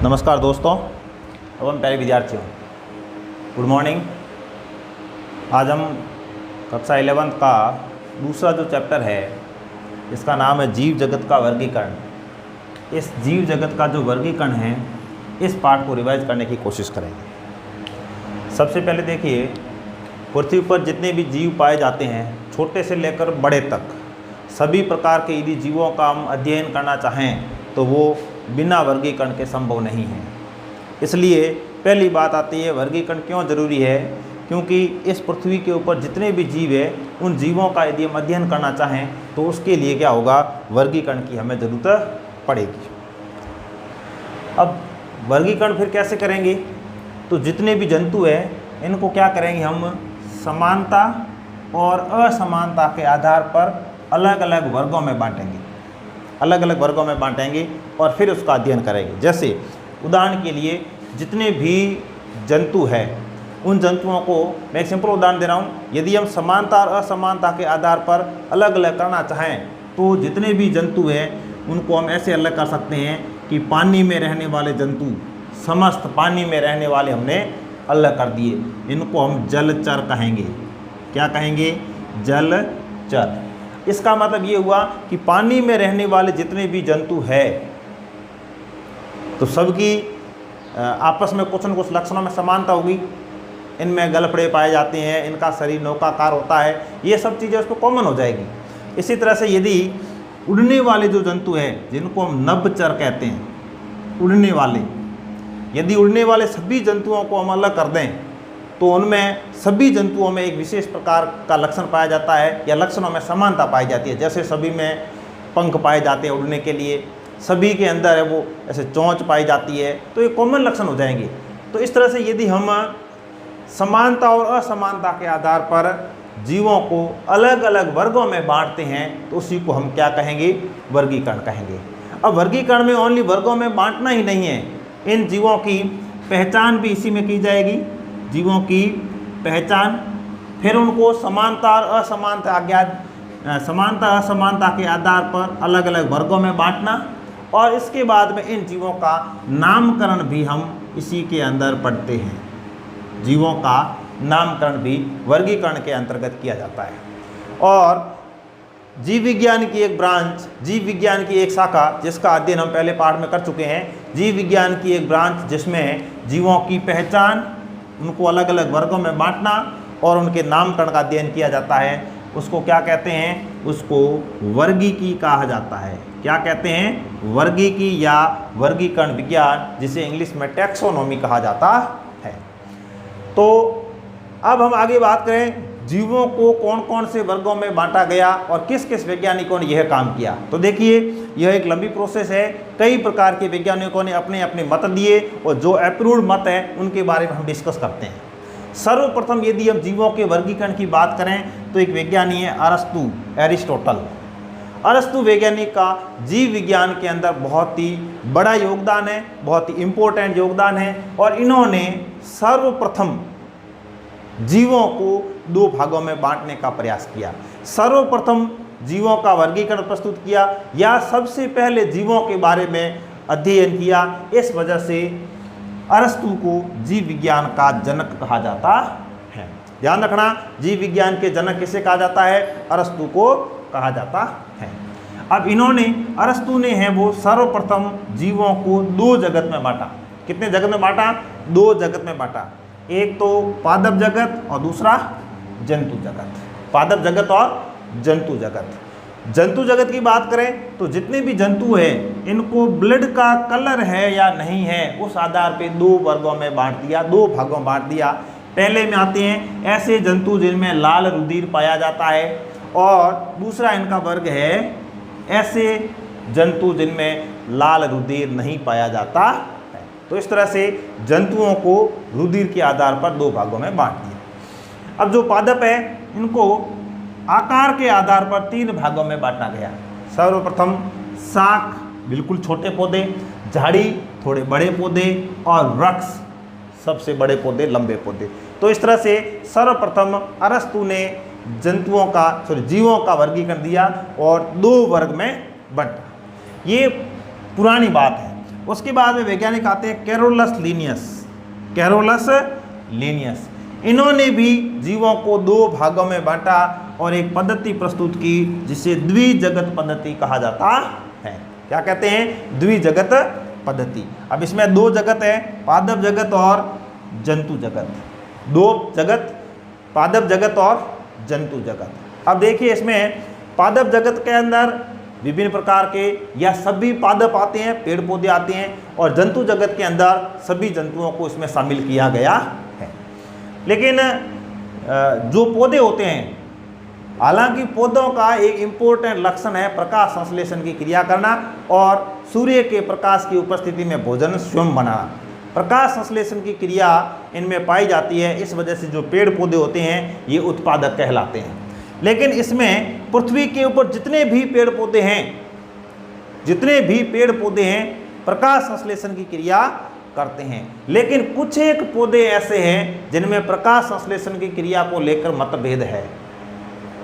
नमस्कार दोस्तों एवं प्यारे विद्यार्थियों, गुड मॉर्निंग। आज हम कक्षा 11 का दूसरा जो चैप्टर है इसका नाम है जीव जगत का वर्गीकरण। इस जीव जगत का जो वर्गीकरण है इस पाठ को रिवाइज करने की कोशिश करेंगे। सबसे पहले देखिए, पृथ्वी पर जितने भी जीव पाए जाते हैं छोटे से लेकर बड़े तक सभी प्रकार के यदि जीवों का हम अध्ययन करना चाहें तो वो बिना वर्गीकरण के संभव नहीं है। इसलिए पहली बात आती है वर्गीकरण क्यों जरूरी है, क्योंकि इस पृथ्वी के ऊपर जितने भी जीव हैं उन जीवों का यदि हम अध्ययन करना चाहें तो उसके लिए क्या होगा, वर्गीकरण की हमें ज़रूरत पड़ेगी। अब वर्गीकरण फिर कैसे करेंगे, तो जितने भी जंतु हैं इनको क्या करेंगे, हम समानता और असमानता के आधार पर अलग अलग वर्गों में बांटेंगे, अलग अलग वर्गों में बांटेंगे और फिर उसका अध्ययन करेंगे। जैसे उदाहरण के लिए जितने भी जंतु हैं उन जंतुओं को मैं एक सिंपल उदाहरण दे रहा हूँ। यदि हम समानता और असमानता के आधार पर अलग अलग करना चाहें तो जितने भी जंतु हैं उनको हम ऐसे अलग कर सकते हैं कि पानी में रहने वाले जंतु, समस्त पानी में रहने वाले हमने अलग कर दिए, इनको हम जलचर कहेंगे। क्या कहेंगे? जलचर। इसका मतलब ये हुआ कि पानी में रहने वाले जितने भी जंतु हैं तो सबकी आपस में कुछ न कुछ लक्षणों में समानता होगी। इनमें गलफड़े पाए जाते हैं, इनका शरीर नौकाकार होता है, ये सब चीज़ें उसको कॉमन हो जाएगी। इसी तरह से यदि उड़ने वाले जो जंतु हैं जिनको हम नभचर कहते हैं, उड़ने वाले, यदि उड़ने वाले सभी जंतुओं को हम अलग कर दें तो उनमें सभी जंतुओं में एक विशेष प्रकार का लक्षण पाया जाता है या लक्षणों में समानता पाई जाती है। जैसे सभी में पंख पाए जाते हैं उड़ने के लिए, सभी के अंदर है वो ऐसे चोंच पाई जाती है, तो ये कॉमन लक्षण हो जाएंगे। तो इस तरह से यदि हम समानता और असमानता के आधार पर जीवों को अलग अलग वर्गों में बांटते हैं तो उसी को हम क्या कहेंगे, वर्गीकरण कहेंगे। अब वर्गीकरण में ओनली वर्गों में बांटना ही नहीं है, इन जीवों की पहचान भी इसी में की जाएगी। जीवों की पहचान, फिर उनको समानता और असमानता के आधार पर अलग अलग वर्गों में बांटना, और इसके बाद में इन जीवों का नामकरण भी हम इसी के अंदर पढ़ते हैं। जीवों का नामकरण भी वर्गीकरण के अंतर्गत किया जाता है। और जीव विज्ञान की एक ब्रांच, जीव विज्ञान की एक शाखा जिसका अध्ययन हम पहले पाठ में कर चुके हैं, जीव विज्ञान की एक ब्रांच जिसमें जीवों की पहचान, उनको अलग अलग वर्गों में बांटना और उनके नामकरण का अध्ययन किया जाता है, उसको क्या कहते हैं, उसको वर्गीकी कहा जाता है। क्या कहते हैं? वर्गीकी या वर्गीकरण विज्ञान, जिसे इंग्लिश में टैक्सोनॉमी कहा जाता है। तो अब हम आगे बात करें जीवों को कौन कौन से वर्गों में बांटा गया और किस किस वैज्ञानिकों ने यह काम किया। तो देखिए, यह एक लंबी प्रोसेस है, कई प्रकार के वैज्ञानिकों ने अपने अपने मत दिए और जो अप्रूव्ड मत है उनके बारे में हम डिस्कस करते हैं। सर्वप्रथम यदि हम जीवों के वर्गीकरण की बात करें तो एक वैज्ञानिक है अरस्तु, एरिस्टोटल। अरस्तु वैज्ञानिक का जीव विज्ञान के अंदर बहुत ही बड़ा योगदान है, बहुत ही इम्पोर्टेंट योगदान है, और इन्होंने सर्वप्रथम जीवों को दो भागों में बांटने का प्रयास किया। सर्वप्रथम जीवों का वर्गीकरण प्रस्तुत किया या सबसे पहले जीवों के बारे में अध्ययन किया। इस वजह से अरस्तु को जीव विज्ञान का जनक कहा जाता है। ध्यान रखना, जीव विज्ञान के जनक किसे कहा जाता है? अरस्तु को कहा जाता है। अब इन्होंने, अरस्तु ने है वो सर्वप्रथम जीवों को दो जगत में बांटा। कितने जगत में बांटा? दो जगत में बांटा। एक तो पादप जगत और दूसरा जंतु जगत। पादप जगत और जंतु जगत। जंतु जगत की बात करें तो जितने भी जंतु हैं इनको ब्लड का कलर है या नहीं है उस आधार पे दो वर्गों में बांट दिया, दो भागों में बांट दिया। पहले में आते हैं ऐसे जंतु जिनमें लाल रुधिर पाया जाता है, और दूसरा इनका वर्ग है ऐसे जंतु जिनमें लाल रुधिर नहीं पाया जाता है। तो इस तरह से जंतुओं को रुधिर के आधार पर दो भागों में बांट दिया। अब जो पादप है इनको आकार के आधार पर तीन भागों में बांटा गया। सर्वप्रथम शाक, बिल्कुल छोटे पौधे, झाड़ी, थोड़े बड़े पौधे, और वृक्ष, सबसे बड़े पौधे, लंबे पौधे। तो इस तरह से सर्वप्रथम अरस्तु ने जीवों का वर्गीकरण दिया और दो वर्ग में बांटा। ये पुरानी बात है। उसके बाद में वैज्ञानिक आते हैं कैरोलस लीनियस। इन्होंने भी जीवों को दो भागों में बांटा और एक पद्धति प्रस्तुत की जिसे द्विजगत पद्धति कहा जाता है। क्या कहते हैं? द्विजगत पद्धति। अब इसमें दो जगत है, पादप जगत और जंतु जगत। दो जगत, पादप जगत और जंतु जगत। अब देखिए इसमें पादप जगत के अंदर विभिन्न प्रकार के या सभी पादप आते हैं, पेड़ पौधे आते हैं, और जंतु जगत के अंदर सभी जंतुओं को इसमें शामिल किया गया है। लेकिन जो पौधे होते हैं, हालांकि पौधों का एक इम्पोर्टेंट लक्षण है प्रकाश संश्लेषण की क्रिया करना और सूर्य के प्रकाश की उपस्थिति में भोजन स्वयं बनाना। प्रकाश संश्लेषण की क्रिया इनमें पाई जाती है, इस वजह से जो पेड़ पौधे होते हैं ये उत्पादक कहलाते हैं। लेकिन इसमें पृथ्वी के ऊपर जितने भी पेड़ पौधे हैं प्रकाश संश्लेषण की क्रिया करते हैं। लेकिन कुछ एक पौधे ऐसे हैं जिनमें प्रकाश संश्लेषण की क्रिया को लेकर मतभेद है।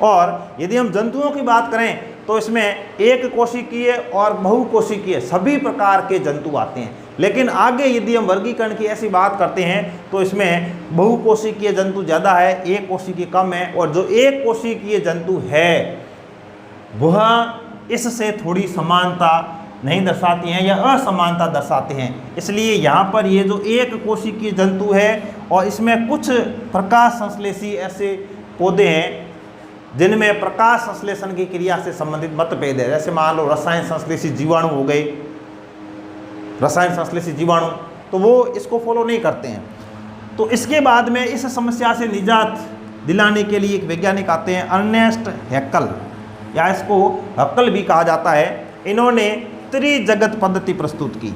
और यदि हम जंतुओं की बात करें तो इसमें एक कोशिकीय और बहुकोशिकीय सभी प्रकार के जंतु आते हैं। लेकिन आगे यदि हम वर्गीकरण की ऐसी बात करते हैं तो इसमें बहुकोशिकीय जंतु ज़्यादा है, एक कोशिकीय कम है, और जो एक कोशिकीय जंतु है वह इससे थोड़ी समानता नहीं दर्शाती हैं या असमानता दर्शाते हैं। इसलिए यहाँ पर ये जो एक कोशिकीय जंतु है और इसमें कुछ प्रकाश संश्लेषी ऐसे पौधे हैं जिनमें प्रकाश संश्लेषण की क्रिया से संबंधित मतभेद है। जैसे मान लो रसायन संश्लेषी जीवाणु हो गए, रसायन संश्लेषी जीवाणु, तो वो इसको फॉलो नहीं करते हैं। तो इसके बाद में इस समस्या से निजात दिलाने के लिए एक वैज्ञानिक आते हैं, अर्नेस्ट हैक्कल, या इसको हक्कल भी कहा जाता है। इन्होंने त्रिजगत पद्धति प्रस्तुत की।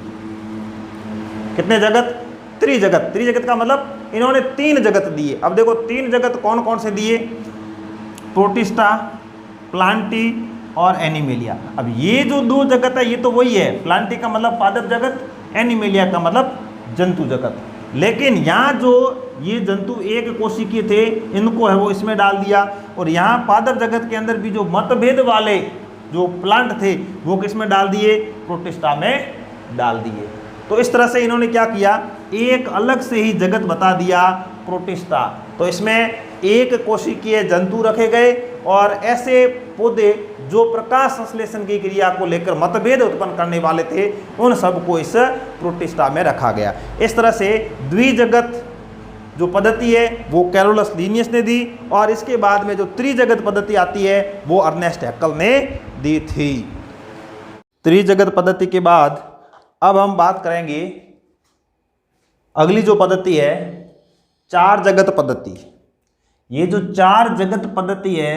कितने जगत? त्रिजगत। त्रिजगत का मतलब इन्होंने तीन जगत दिए। अब देखो तीन जगत कौन कौन से दिए? प्रोटिस्टा, प्लांटी और एनिमेलिया। अब ये जो दो जगत है ये तो वही है, प्लांटी का मतलब पादप जगत, एनिमेलिया का मतलब जंतु जगत। लेकिन यहाँ जो ये जंतु एक कोशिकीय थे इनको है वो इसमें डाल दिया, और यहाँ पादप जगत के अंदर भी जो मतभेद वाले जो प्लांट थे वो किस में डाल दिए? प्रोटिस्टा में डाल दिए। तो इस तरह से इन्होंने क्या किया, एक अलग से ही जगत बता दिया, प्रोटिस्टा। तो इसमें एक कोशिकीय जंतु रखे गए और ऐसे पौधे जो प्रकाश संश्लेषण की क्रिया को लेकर मतभेद उत्पन्न करने वाले थे उन सबको इस प्रोटिस्टा में रखा गया। इस तरह से द्विजगत जो पद्धति है वो कैरोलस लीनियस ने दी, और इसके बाद में जो त्रिजगत पद्धति आती है वो अर्नेस्ट हैक्कल ने दी थी। त्रिजगत पद्धति के बाद अब हम बात करेंगे अगली जो पद्धति है, चार जगत पद्धति। ये जो चार जगत पद्धति है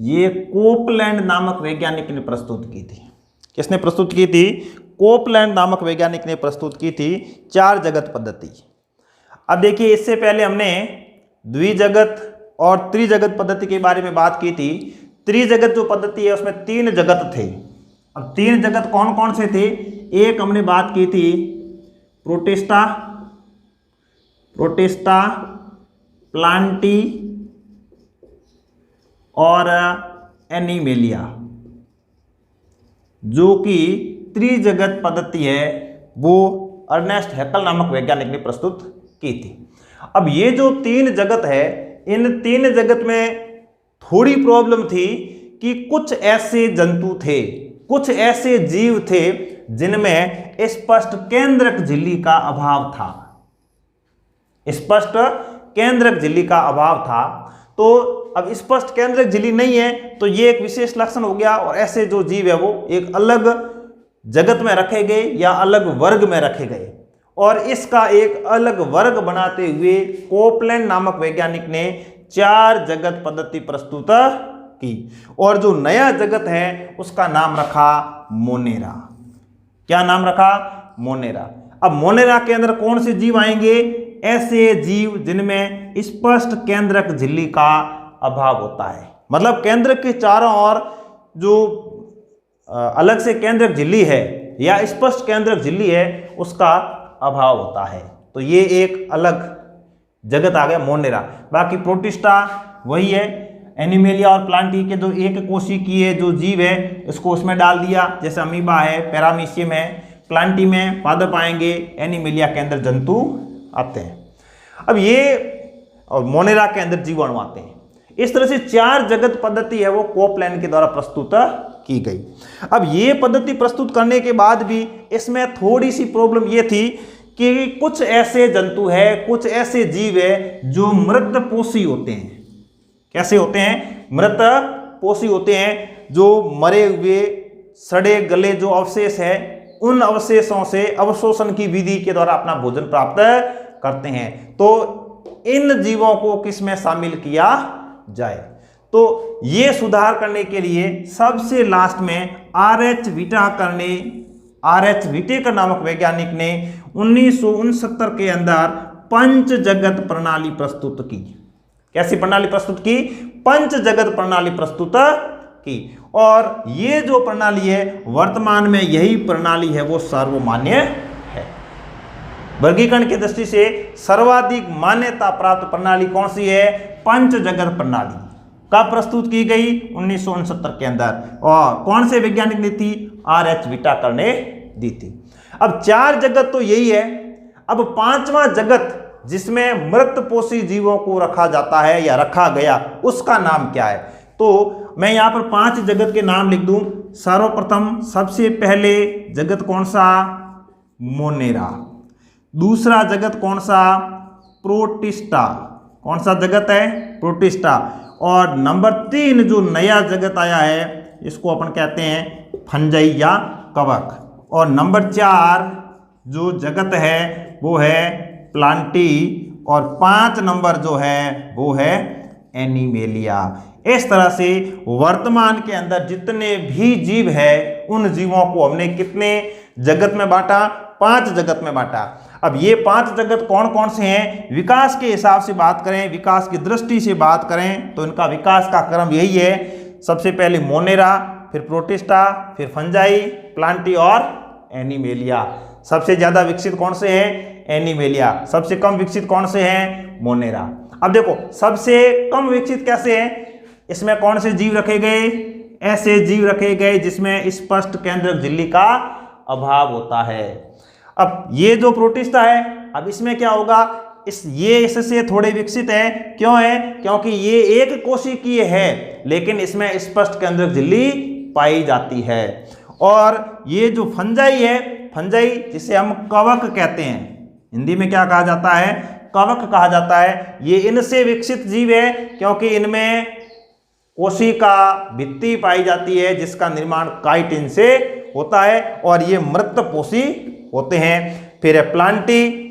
ये कोपलैंड नामक वैज्ञानिक ने प्रस्तुत की थी। किसने प्रस्तुत की थी? कोपलैंड नामक वैज्ञानिक ने प्रस्तुत की थी चार जगत पद्धति। अब देखिए इससे पहले हमने द्विजगत और त्रिजगत पद्धति के बारे में बात की थी। त्रिजगत जो पद्धति है उसमें तीन जगत थे। अब तीन जगत कौन कौन से थे? एक हमने बात की थी प्रोटिस्टा, प्लांटी और एनिमेलिया, जो कि त्रिजगत पद्धति है वो अर्नेस्ट हैक्कल नामक वैज्ञानिक ने प्रस्तुत की थी। अब ये जो तीन जगत है, इन तीन जगत में थोड़ी प्रॉब्लम थी कि कुछ ऐसे जंतु थे, कुछ ऐसे जीव थे जिनमें स्पष्ट केंद्रक झिल्ली का अभाव था। स्पष्ट केंद्रक झिल्ली का अभाव था। तो अब स्पष्ट केंद्रक झिल्ली नहीं है तो ये एक विशेष लक्षण हो गया, और ऐसे जो जीव है वो एक अलग जगत में रखे गए या अलग वर्ग में रखे गए, और इसका एक अलग वर्ग बनाते हुए कोपलैंड नामक वैज्ञानिक ने चार जगत पद्धति प्रस्तुत की, और जो नया जगत है उसका नाम रखा मोनेरा। क्या नाम रखा? मोनेरा। अब मोनेरा के अंदर कौन से जीव आएंगे? ऐसे जीव जिनमें स्पष्ट केंद्रक झिल्ली का अभाव होता है, मतलब केंद्र के चारों ओर जो अलग से केंद्रक झिल्ली है या स्पष्ट केंद्रक झिल्ली है उसका अभाव होता है। तो ये एक अलग जगत आ गया मोनेरा। बाकी प्रोटिस्टा वही है, एनिमेलिया और प्लांटी के जो एक कोशिकीय जो जीव है इसको उसमें डाल दिया, जैसे अमीबा है, पैरामीशियम है, प्लांटी में पादप आएंगे, एनिमेलिया के अंदर जंतु आते हैं। अब ये और मोनेरा के अंदर जीवाणु आते हैं। इस तरह से 4 जगत पद्धति है वो कोपलैंड के द्वारा प्रस्तुत की गई। अब ये पद्धति प्रस्तुत करने के बाद भी इसमें थोड़ी सी प्रॉब्लम ये थी कि कुछ ऐसे जंतु है, कुछ ऐसे जीव है जो मृतपोषी होते हैं। कैसे होते हैं? मृतपोषी होते हैं, जो मरे हुए सड़े गले जो अवशेष है उन अवशेषों से अवशोषण की विधि के द्वारा अपना भोजन प्राप्त करते हैं। तो इन जीवों को किसमें शामिल किया जाए? तो ये सुधार करने के लिए सबसे लास्ट में आर.एच. व्हिटेकर नामक वैज्ञानिक ने 1969 के अंदर पंच जगत प्रणाली प्रस्तुत की। कैसी प्रणाली प्रस्तुत की? पंच जगत प्रणाली प्रस्तुत की। और ये जो प्रणाली है वर्तमान में यही प्रणाली है वो सर्वमान्य है। वर्गीकरण की दृष्टि से सर्वाधिक मान्यता प्राप्त प्रणाली कौन सी है? पंच जगत प्रणाली। कब प्रस्तुत की गई? 1969 के अंदर। और कौन से वैज्ञानिक ने थी? आर.एच. व्हिटेकर ने दी थी। अब 4 जगत तो यही है। अब 5वां जगत जिसमें मृतपोषी जीवों को रखा जाता है या रखा गया, उसका नाम क्या है? तो मैं यहां पर 5 जगत के नाम लिख दूं। सर्वप्रथम सबसे पहले जगत कौन सा? मोनेरा। दूसरा जगत कौन सा? प्रोटिस्टा। कौन सा जगत है? प्रोटिस्टा। और नंबर 3 जो नया जगत आया है इसको अपन कहते हैं फंजाई या कवक। और नंबर 4 जो जगत है वो है प्लांटी। और 5 नंबर जो है वो है एनिमेलिया। इस तरह से वर्तमान के अंदर जितने भी जीव है उन जीवों को हमने कितने जगत में बांटा? 5 जगत में बांटा। अब ये 5 जगत कौन कौन से हैं? विकास के हिसाब से बात करें, विकास की दृष्टि से बात करें तो इनका विकास का क्रम यही है। सबसे पहले मोनेरा, फिर प्रोटिस्टा, फिर फंजाई, प्लांटी और एनिमेलिया। सबसे ज्यादा विकसित कौन से हैं? एनिमेलिया। सबसे कम विकसित कौन से हैं? मोनेरा। अब देखो सबसे कम विकसित कैसे हैं? इसमें कौन से जीव रखे गए? ऐसे जीव रखे गए जिसमें स्पष्ट केंद्रक झिल्ली का अभाव होता है। अब ये जो प्रोटिस्टा है, अब इसमें क्या होगा? ये इससे थोड़े विकसित है। क्यों है? क्योंकि ये एक कोशिकीय है लेकिन इसमें स्पष्ट केंद्रक झिल्ली पाई जाती है। और ये जो फंजाई है, फंजाई जिसे हम कवक कहते हैं, हिंदी में क्या कहा जाता है? कवक कहा जाता है। ये इनसे विकसित जीव है क्योंकि इनमें कोशिका भित्ति पाई जाती है जिसका निर्माण काइटिन से होता है और ये मृतपोषी होते हैं। फिर है प्लांटी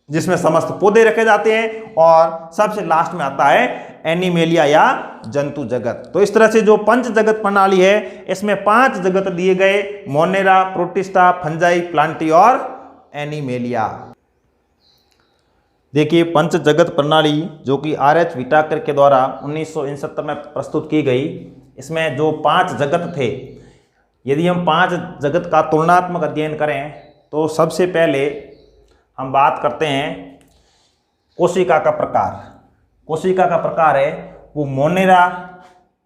जिसमें समस्त पौधे रखे जाते हैं। और सबसे लास्ट में आता है एनिमेलिया या जंतु जगत। तो इस तरह से जो पंच जगत प्रणाली है इसमें 5 जगत दिए गए: मोनेरा, प्रोटिस्टा, फंजाई, प्लांटी और एनिमेलिया। देखिए पंच जगत प्रणाली जो कि आर.एच. व्हिटेकर के द्वारा 1969 में प्रस्तुत की गई, इसमें जो 5 जगत थे, यदि हम 5 जगत का तुलनात्मक अध्ययन करें तो सबसे पहले हम बात करते हैं कोशिका का प्रकार। कोशिका का प्रकार है वो मोनेरा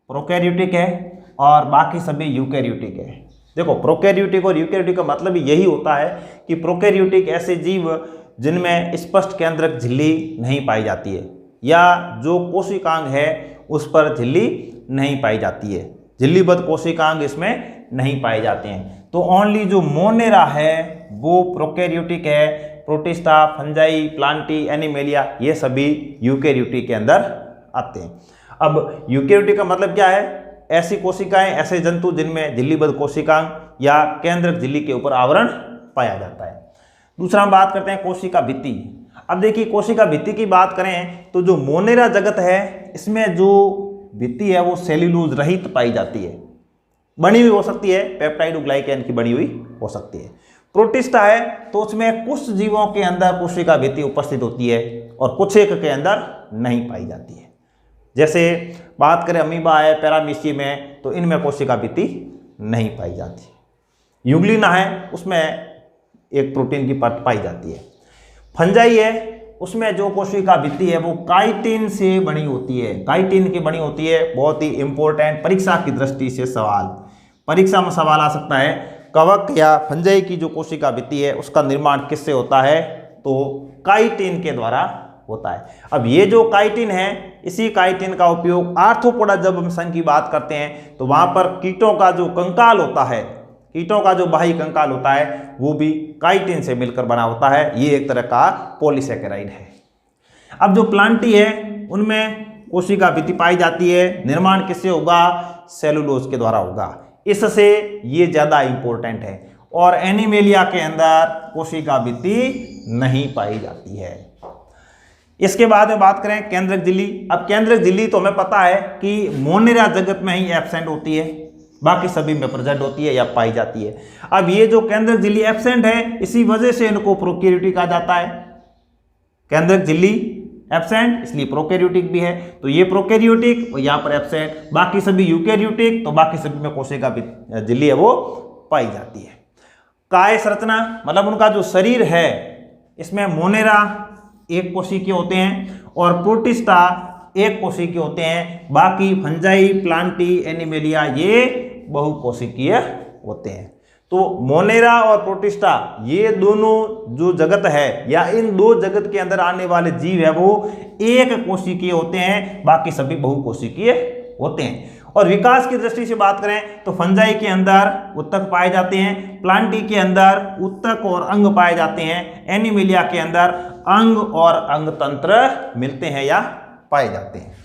प्रोकैरियोटिक है और बाकी सभी यूकैरियोटिक है। देखो प्रोकैरियोटिक और यूकैरियोटिक का मतलब यही होता है कि प्रोकैरियोटिक ऐसे जीव जिनमें स्पष्ट केंद्रक झिल्ली नहीं पाई जाती है या जो कोशिकांग है उस पर झिल्ली नहीं पाई जाती है, झिल्लीबद्ध कोशिकांग इसमें नहीं पाए जाते हैं। तो ओनली जो मोनेरा है वो प्रोकैरियोटिक है। प्रोटिस्टा, फंजाई, प्लांटी, एनिमेलिया ये सभी यूकैरियोटिक के अंदर आते हैं। अब यूकैरियोटिक का मतलब क्या है? ऐसी कोशिकाएं, ऐसे जंतु जिनमें झिल्लीबद्ध कोशिकांग या केंद्रक झिल्ली के ऊपर आवरण पाया जाता है। दूसरा हम बात करते हैं कोशिका भित्ति। अब देखिए कोशिका भित्ति की बात करें तो जो मोनेरा जगत है इसमें जो भित्ति है वो सेल्यूलोज रहित पाई जाती है, बनी हुई हो सकती है, पेप्टाइड ग्लाइकेन की बनी हुई हो सकती है। प्रोटिस्टा है तो उसमें कुछ जीवों के अंदर कोशिका भित्ति उपस्थित होती है और कुछ एक के अंदर नहीं पाई जाती है। जैसे बात करें अमीबा है, पैरामीशियम है, तो इनमें कोशिका भित्ति नहीं पाई जाती। यूग्लिना है उसमें एक प्रोटीन की परत पाई जाती है। फंजाई है उसमें जो कोशिका भित्ति है वो काइटिन से बनी होती है, काइटिन की बनी होती है। बहुत ही इंपॉर्टेंट परीक्षा की दृष्टि से सवाल, परीक्षा में सवाल आ सकता है कवक या फंजाई की जो कोशिका भित्ति है उसका निर्माण किससे होता है, तो काइटिन के द्वारा होता है। अब ये जो काइटिन है, इसी काइटिन का उपयोग आर्थ्रोपोडा, जब हम संघ की बात करते हैं तो वहां पर कीटों का जो कंकाल होता है, कीटों का जो बाह्य कंकाल होता है वो भी काइटिन से मिलकर बना होता है। ये एक तरह का पॉलीसेकेराइड है। अब जो प्लांटी है उनमें कोशिका भित्ति पाई जाती है, निर्माण किससे होगा, सेलुलोज के द्वारा होगा, इससे ये ज्यादा इंपॉर्टेंट है। और एनिमेलिया के अंदर कोशिका भित्ति नहीं पाई जाती है। इसके बाद में बात करें केंद्रक झिल्ली। अब केंद्रक झिल्ली तो हमें पता है कि मोनेरा जगत में ही एब्सेंट होती है, बाकी सभी में प्रेजेंट होती है या पाई जाती है। अब ये जो केंद्रक झिल्ली एब्सेंट है, इसी वजह से इनको प्रोकैरियोटिक कहा जाता है। केंद्रक झिल्ली एब्सेंट इसलिए प्रोकैरियोटिक भी है, तो ये प्रोकैरियोटिक और यहाँ पर एब्सेंट, बाकी सभी यूकैरियोटिक, तो बाकी सभी में कोशिका झिल्ली है वो पाई जाती है। काय संरचना मतलब उनका जो शरीर है, इसमें मोनेरा एक कोशिकीय होते हैं और प्रोटिस्टा एक कोशिकीय होते हैं, बाकी फंजाई, प्लांटी, एनिमेलिया ये बहुकोशिकीय होते हैं। तो मोनेरा और प्रोटिस्टा ये दोनों जो जगत है या इन दो जगत के अंदर आने वाले जीव है वो एक कोशिकीय होते हैं, बाकी सभी बहुकोशिकीय होते हैं। और विकास की दृष्टि से बात करें तो फंजाई के अंदर उत्तक पाए जाते हैं, प्लांटी के अंदर उत्तक और अंग पाए जाते हैं, एनिमेलिया के अंदर अंग और अंग तंत्र मिलते हैं या पाए जाते हैं।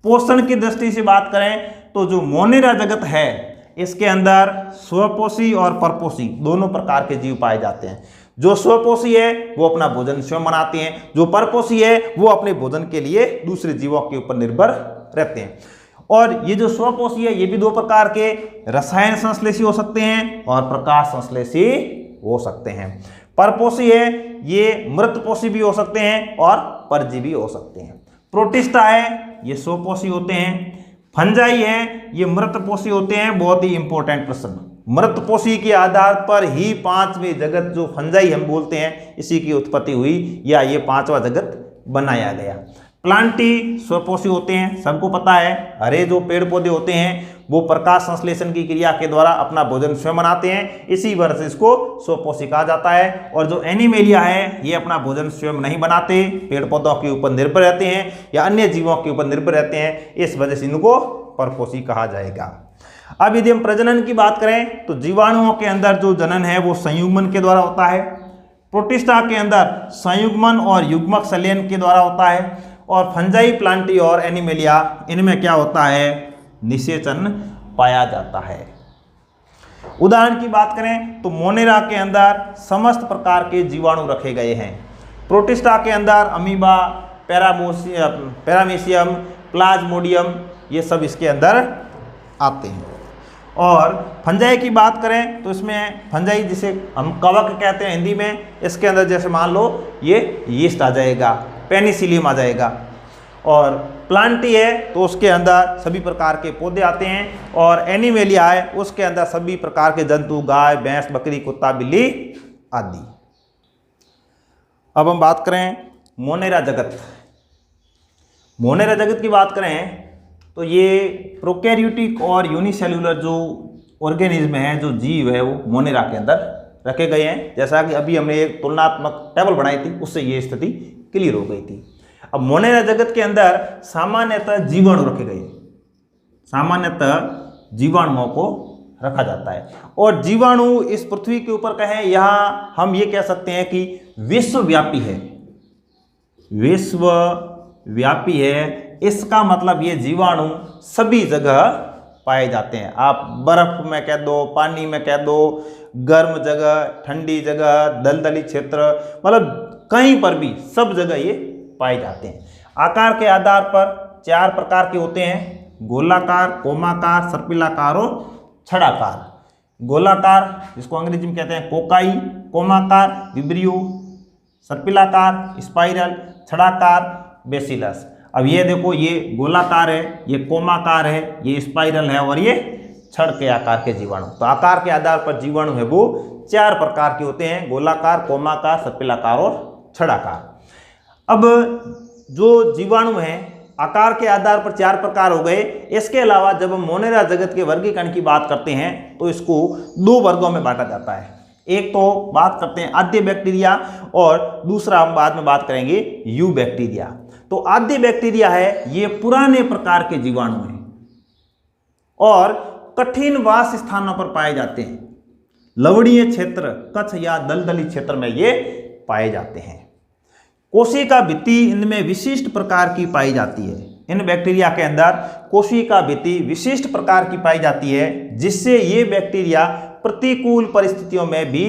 पोषण की दृष्टि से बात करें तो जो मोनेरा जगत है इसके अंदर स्वपोषी और परपोषी दोनों प्रकार के जीव पाए जाते हैं। जो स्वपोषी है वो अपना भोजन स्वयं बनाते हैं, जो परपोषी है वो अपने भोजन के लिए दूसरे जीवों के ऊपर निर्भर रहते हैं। और ये जो स्वपोषी है ये भी दो प्रकार के रसायन संश्लेषी हो सकते हैं और प्रकाश संश्लेषी हो सकते हैं। परपोषी है ये मृतपोषी भी हो सकते हैं और परजीवी हो सकते हैं। प्रोटिस्टा है ये स्वपोषी होते हैं। फंजाई है ये मृतपोषी होते हैं। बहुत ही इंपॉर्टेंट प्रश्न, मृतपोषी के आधार पर ही पांचवें जगत जो फंजाई हम बोलते हैं इसी की उत्पत्ति हुई या ये पांचवा जगत बनाया गया। प्लांटी स्वपोषी होते हैं, सबको पता है, हरे जो पेड़ पौधे होते हैं वो प्रकाश संश्लेषण की क्रिया के द्वारा अपना भोजन स्वयं बनाते हैं, इसी वजह से इसको स्वपोषी कहा जाता है। और जो एनिमेलिया है ये अपना भोजन स्वयं नहीं बनाते, पेड़ पौधों के ऊपर निर्भर रहते हैं या अन्य जीवों के ऊपर निर्भर रहते हैं, इस वजह से इनको परपोषी कहा जाएगा। अब यदि हम प्रजनन की बात करें तो जीवाणुओं के अंदर जो जनन है वो संयुग्मन के द्वारा होता है। प्रोटिस्टा के अंदर संयुग्मन और युग्मक संलयन के द्वारा होता है। और फंजाई, प्लांटी और एनिमेलिया इनमें क्या होता है, निषेचन पाया जाता है। उदाहरण की बात करें तो मोनेरा के अंदर समस्त प्रकार के जीवाणु रखे गए हैं। प्रोटिस्टा के अंदर अमीबा, पैरामीशियम, प्लाज्मोडियम ये सब इसके अंदर आते हैं। और फंजाई की बात करें तो इसमें फंजाई जिसे हम कवक कहते हैं हिंदी में, इसके अंदर जैसे मान लो ये यीस्ट आ जाएगा, पेनिसिलियम आ जाएगा। और प्लांटी है तो उसके अंदर सभी प्रकार के पौधे आते हैं। और एनिमेलिया है उसके अंदर सभी प्रकार के जंतु, गाय, भैंस, बकरी, कुत्ता, बिल्ली आदि। अब हम बात करें मोनेरा जगत। मोनेरा जगत की बात करें तो ये प्रोकैरियोटिक और यूनिसेल्युलर जो ऑर्गेनिज्म है, जो जीव है वो मोनेरा के अंदर रखे गए हैं। जैसा कि अभी हमने एक तुलनात्मक टेबल बनाई थी उससे ये स्थिति क्लियर हो गई थी। अब मोनेरा जगत के अंदर सामान्यतः जीवाणु रखे गए, सामान्यतः जीवाणुओं को रखा जाता है। और जीवाणु इस पृथ्वी के ऊपर कहें, यहाँ हम ये कह सकते हैं कि विश्वव्यापी है, विश्वव्यापी है। इसका मतलब ये जीवाणु सभी जगह पाए जाते हैं। आप बर्फ में कह दो, पानी में कह दो, गर्म जगह, ठंडी जगह, दलदली क्षेत्र, मतलब कहीं पर भी सब जगह ये पाए जाते हैं। आकार के आधार पर चार प्रकार के होते हैं, गोलाकार, कोमाकार, सर्पिलाकार और छड़ाकार। गोलाकार जिसको अंग्रेजी में कहते हैं कोकाई, कोमाकार विब्रियो, सर्पिलाकार स्पाइरल, छड़ाकार बेसिलस। अब ये देखो ये गोलाकार है, ये कोमाकार है, ये स्पाइरल है और ये छड़ के आकार के जीवाणु। तो आकार के आधार पर जीवाणु है वो चार प्रकार के होते हैं, गोलाकार, कोमाकार, सर्पिलाकार और छड़ाकार। अब जो जीवाणु हैं आकार के आधार पर 4 प्रकार हो गए। इसके अलावा जब हम मोनेरा जगत के वर्गीकरण की बात करते हैं तो इसको 2 वर्गों में बांटा जाता है। एक तो बात करते हैं आद्य बैक्टीरिया और दूसरा हम बाद में बात करेंगे यू बैक्टीरिया। तो आद्य बैक्टीरिया है, ये पुराने प्रकार के जीवाणु हैं और कठिन वास स्थानों पर पाए जाते हैं। लवणीय क्षेत्र, कच्छ या दलदली क्षेत्र में ये पाए जाते हैं। कोशिका भित्ति इनमें विशिष्ट प्रकार की पाई जाती है। इन बैक्टीरिया के अंदर कोशिका भित्ति विशिष्ट प्रकार की पाई जाती है, जिससे ये बैक्टीरिया प्रतिकूल परिस्थितियों में भी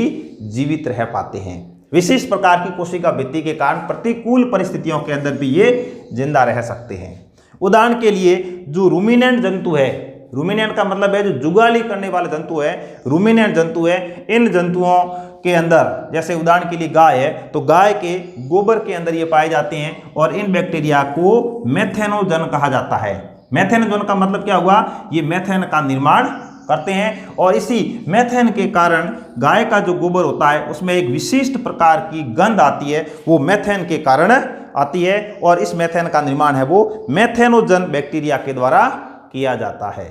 जीवित रह पाते हैं। विशिष्ट प्रकार की कोशिका भित्ति के कारण प्रतिकूल परिस्थितियों के अंदर भी ये जिंदा रह सकते हैं। उदाहरण के लिए जो रूमिनेंट जंतु है, रूमिनेंट का मतलब है जो जुगाली करने वाले जंतु है, रूमिनेंट जंतु है, इन जंतुओं के अंदर जैसे उदाहरण के लिए गाय है तो गाय के गोबर के अंदर ये पाए जाते हैं और इन बैक्टीरिया को मेथेनोजन कहा जाता है। मेथेनोजन का मतलब क्या हुआ, ये मेथेन का निर्माण करते हैं और इसी मेथेन के कारण गाय का जो गोबर होता है उसमें एक विशिष्ट प्रकार की गंध आती है, वो मेथेन के कारण आती है और इस मेथेन का निर्माण है वो मेथेनोजन बैक्टीरिया के द्वारा किया जाता है।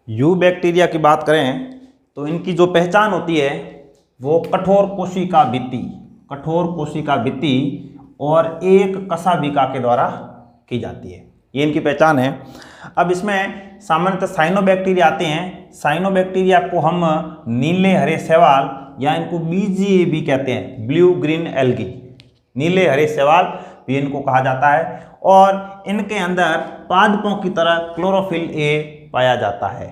यू बैक्टीरिया की बात करें तो इनकी जो पहचान होती है वो कठोर कोशिका भित्ति, कठोर कोशिका भित्ति और एक कशाभिका के द्वारा की जाती है, ये इनकी पहचान है। अब इसमें सामान्यतः साइनोबैक्टीरिया आते हैं। साइनोबैक्टीरिया को हम नीले हरे शैवाल या इनको बीजीए भी कहते हैं, ब्लू ग्रीन एल्गी, नीले हरे शैवाल भी इनको कहा जाता है और इनके अंदर पादपों की तरह क्लोरोफिल ए पाया जाता है।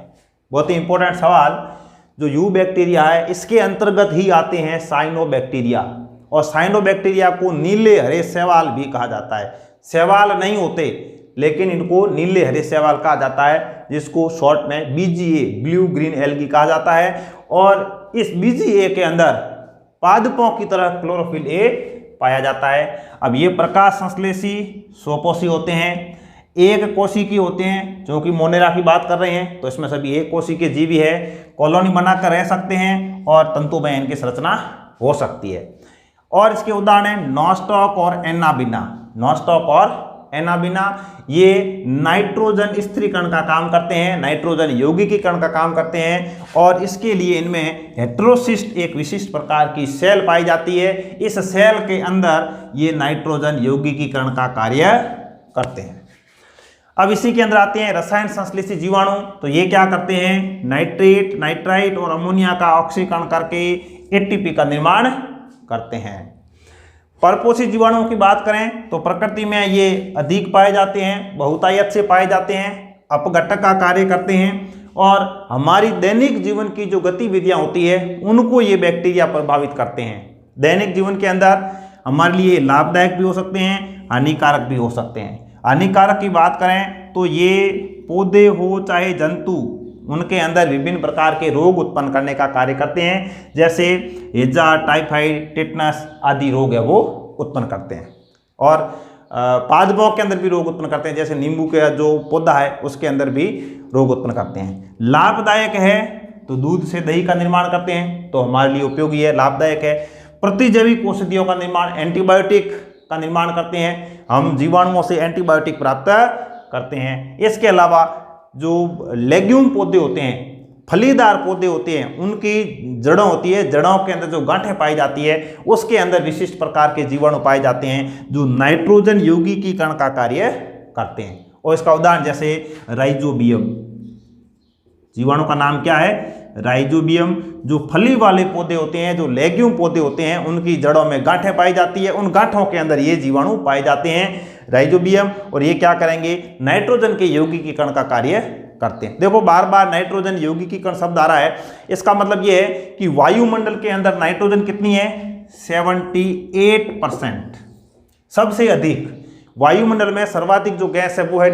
बहुत ही इंपॉर्टेंट सवाल, जो यू बैक्टीरिया है इसके अंतर्गत ही आते हैं साइनोबैक्टीरिया और साइनोबैक्टीरिया को नीले हरे शैवाल भी कहा जाता है। शैवाल नहीं होते लेकिन इनको नीले हरे शैवाल कहा जाता है, जिसको शॉर्ट में बीजीए, ब्लू ग्रीन एल्गी कहा जाता है और इस बीजीए के अंदर पादपों की तरह क्लोरोफिल ए पाया जाता है। अब ये प्रकाश संश्लेषी स्वपोषी होते हैं, एक कोशिकी होते हैं, जो कि मोनेरा की बात कर रहे हैं तो इसमें सभी एक कोशिकीय जीवी है, कॉलोनी बनाकर रह सकते हैं और तंतुमय इनकी संरचना हो सकती है। और इसके उदाहरण हैं नॉस्टॉक और एनाबिना। नॉस्टॉक और एनाबिना ये नाइट्रोजन स्थिरीकरण का काम करते हैं, नाइट्रोजन यौगिकीकरण का काम करते हैं और इसके लिए इनमें हेटेरोसिस्ट एक विशिष्ट प्रकार की सेल पाई जाती है। इस सेल के अंदर ये नाइट्रोजन यौगिकीकरण का कार्य करते हैं। अब इसी के अंदर आते हैं रसायन संश्लेषी जीवाणु। तो ये क्या करते हैं, नाइट्रेट, नाइट्राइट और अमोनिया का ऑक्सीकरण करके एटीपी का निर्माण करते हैं। परपोषी जीवाणुओं की बात करें तो प्रकृति में ये अधिक पाए जाते हैं, बहुतायत से पाए जाते हैं, अपघटक का कार्य करते हैं और हमारी दैनिक जीवन की जो गतिविधियां होती है उनको ये बैक्टीरिया प्रभावित करते हैं। दैनिक जीवन के अंदर हमारे लिए लाभदायक भी हो सकते हैं, हानिकारक भी हो सकते हैं। हानिकारक की बात करें तो ये पौधे हो चाहे जंतु, उनके अंदर विभिन्न प्रकार के रोग उत्पन्न करने का कार्य करते हैं, जैसे हैजा, टाइफाइड, टेटनस आदि रोग है वो उत्पन्न करते हैं। और पादपों के अंदर भी रोग उत्पन्न करते हैं, जैसे नींबू का जो पौधा है उसके अंदर भी रोग उत्पन्न करते हैं। लाभदायक है तो दूध से दही का निर्माण करते हैं, तो हमारे लिए उपयोगी है, लाभदायक है। प्रतिजैविक औषधियों का निर्माण, एंटीबायोटिक का निर्माण करते हैं, हम जीवाणुओं से एंटीबायोटिक प्राप्त करते हैं। इसके अलावा जो लेग्यूम पौधे होते हैं, फलीदार पौधे होते हैं, उनकी जड़ों होती है, जड़ों के अंदर जो गांठें पाई जाती है उसके अंदर विशिष्ट प्रकार के जीवाणु पाए जाते हैं जो नाइट्रोजन यौगिकीकरण का कार्य करते हैं। और इसका उदाहरण जैसे राइजोबियम, जीवाणु का नाम क्या है, राइजोबियम। जो फली वाले पौधे होते हैं, जो लेग्यूम पौधे होते हैं, उनकी जड़ों में गांठें पाई जाती है, उन गांठों के अंदर ये जीवाणु पाए जाते हैं, राइजोबियम। और ये क्या करेंगे, नाइट्रोजन के यौगिकीकरण का कार्य करते हैं। देखो बार बार नाइट्रोजन यौगिकीकरण शब्द आ रहा है, इसका मतलब ये है कि वायुमंडल के अंदर नाइट्रोजन कितनी है, 78%। सबसे अधिक वायुमंडल में सर्वाधिक जो गैस है वो है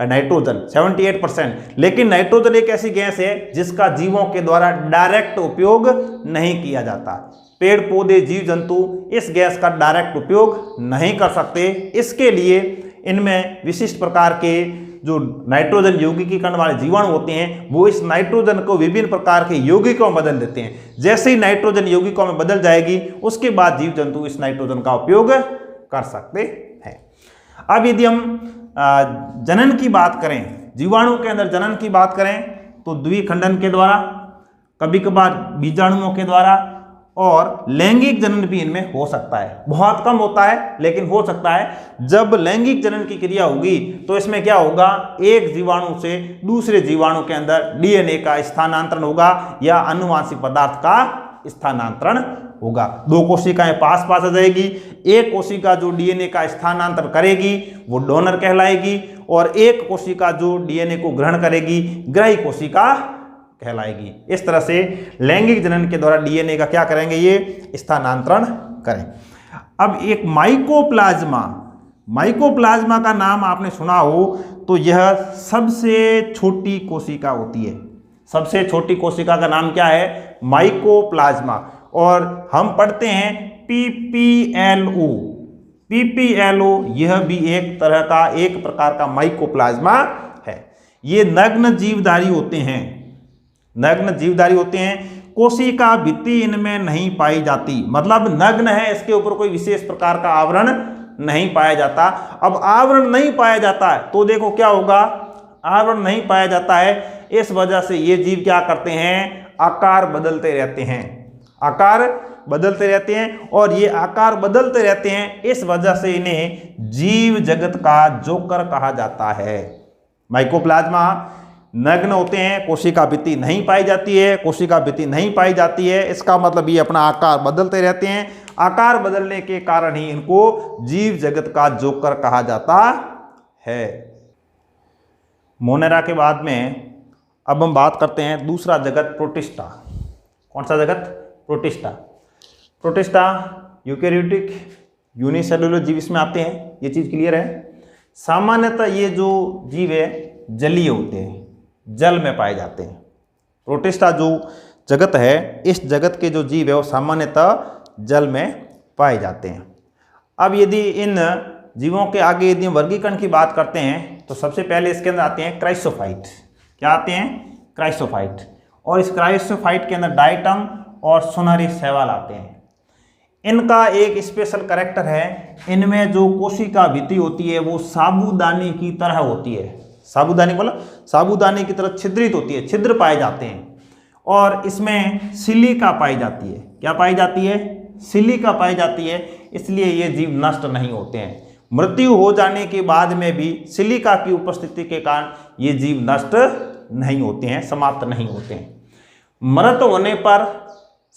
नाइट्रोजन 78%। लेकिन नाइट्रोजन एक ऐसी गैस है जिसका जीवों के द्वारा डायरेक्ट उपयोग नहीं किया जाता। पेड़ पौधे जीव जंतु इस गैस का डायरेक्ट उपयोग नहीं कर सकते। इसके लिए इनमें विशिष्ट प्रकार के जो नाइट्रोजन यौगिकीकरण वाले जीवाणु होते हैं वो इस नाइट्रोजन को विभिन्न प्रकार के यौगिकों में बदल देते हैं। जैसे ही नाइट्रोजन यौगिकों में बदल जाएगी उसके बाद जीव जंतु इस नाइट्रोजन का उपयोग कर सकते हैं। अब यदि हम जनन की बात करें, जीवाणु के अंदर जनन की बात करें तो द्विखंडन के द्वारा, कभी कभार बीजाणुओं के द्वारा, और लैंगिक जनन भी इनमें हो सकता है। बहुत कम होता है लेकिन हो सकता है। जब लैंगिक जनन की क्रिया होगी तो इसमें क्या होगा, एक जीवाणु से दूसरे जीवाणु के अंदर डीएनए का स्थानांतरण होगा या अनुवांशिक पदार्थ का स्थानांतरण होगा। दो कोशिकाएं पास पास आ जाएगी, एक कोशिका जो डीएनए का स्थानांतरण करेगी वो डोनर कहलाएगी, और एक कोशिका जो डीएनए को ग्रहण करेगी ग्राही कोशिका कहलाएगी। इस तरह से लैंगिक जनन के द्वारा डीएनए का क्या करेंगे, ये स्थानांतरण करें। अब एक माइकोप्लाज्मा, माइकोप्लाज्मा का नाम आपने सुना हो तो यह सबसे छोटी कोशिका होती है। सबसे छोटी कोशिका का नाम क्या है, माइकोप्लाज्मा। और हम पढ़ते हैं पीपीएलओ, पीपीएलओ यह भी एक तरह का, एक प्रकार का माइकोप्लाज्मा है। ये नग्न जीवधारी होते हैं, नग्न जीवधारी होते हैं। कोशिका भित्ति इनमें नहीं पाई जाती, मतलब नग्न है, इसके ऊपर कोई विशेष प्रकार का आवरण नहीं पाया जाता। अब आवरण नहीं पाया जाता है तो देखो क्या होगा, आवरण नहीं पाया जाता है, इस वजह से ये जीव क्या करते हैं, आकार बदलते रहते हैं, आकार बदलते रहते हैं। और ये आकार बदलते रहते हैं, इस वजह से इन्हें जीव जगत का जोकर कहा जाता है। माइकोप्लाज्मा नग्न होते हैं, कोशिका भित्ति नहीं पाई जाती है, कोशिका भित्ति नहीं पाई जाती है, इसका मतलब ये अपना आकार बदलते रहते हैं। आकार बदलने के कारण ही इनको जीव जगत का जोकर कहा जाता है। मोनेरा के बाद में अब हम बात करते हैं दूसरा जगत, प्रोटिस्टा। कौन सा जगत, प्रोटिस्टा। प्रोटिस्टा यूकेरियोटिक यूनिसेलुलर जीव इसमें आते हैं, ये चीज क्लियर है। सामान्यतः ये जो जीव है जलीय होते हैं, जल में पाए जाते हैं। प्रोटिस्टा जो जगत है, इस जगत के जो जीव है वो सामान्यतः जल में पाए जाते हैं। अब यदि इन जीवों के आगे यदि वर्गीकरण की बात करते हैं तो सबसे पहले इसके अंदर आते हैं क्राइसोफाइट। क्या आते हैं, क्राइसोफाइट। और इस क्राइसोफाइट के अंदर डायटम और सुनहरी शैवाल आते हैं। इनका एक स्पेशल कैरेक्टर है, इनमें जो कोशिका भित्ति होती है वो साबूदाने की तरह होती है। साबूदाने मतलब साबूदाने की तरह छिद्रित होती है, छिद्र पाए जाते हैं। और इसमें सिलिका पाई जाती है। क्या पाई जाती है, सिलिका पाई जाती है, इसलिए ये जीव नष्ट नहीं होते हैं। मृत्यु हो जाने के बाद में भी सिलिका की उपस्थिति के कारण ये जीव नष्ट नहीं होते हैं, समाप्त नहीं होते हैं। मृत होने पर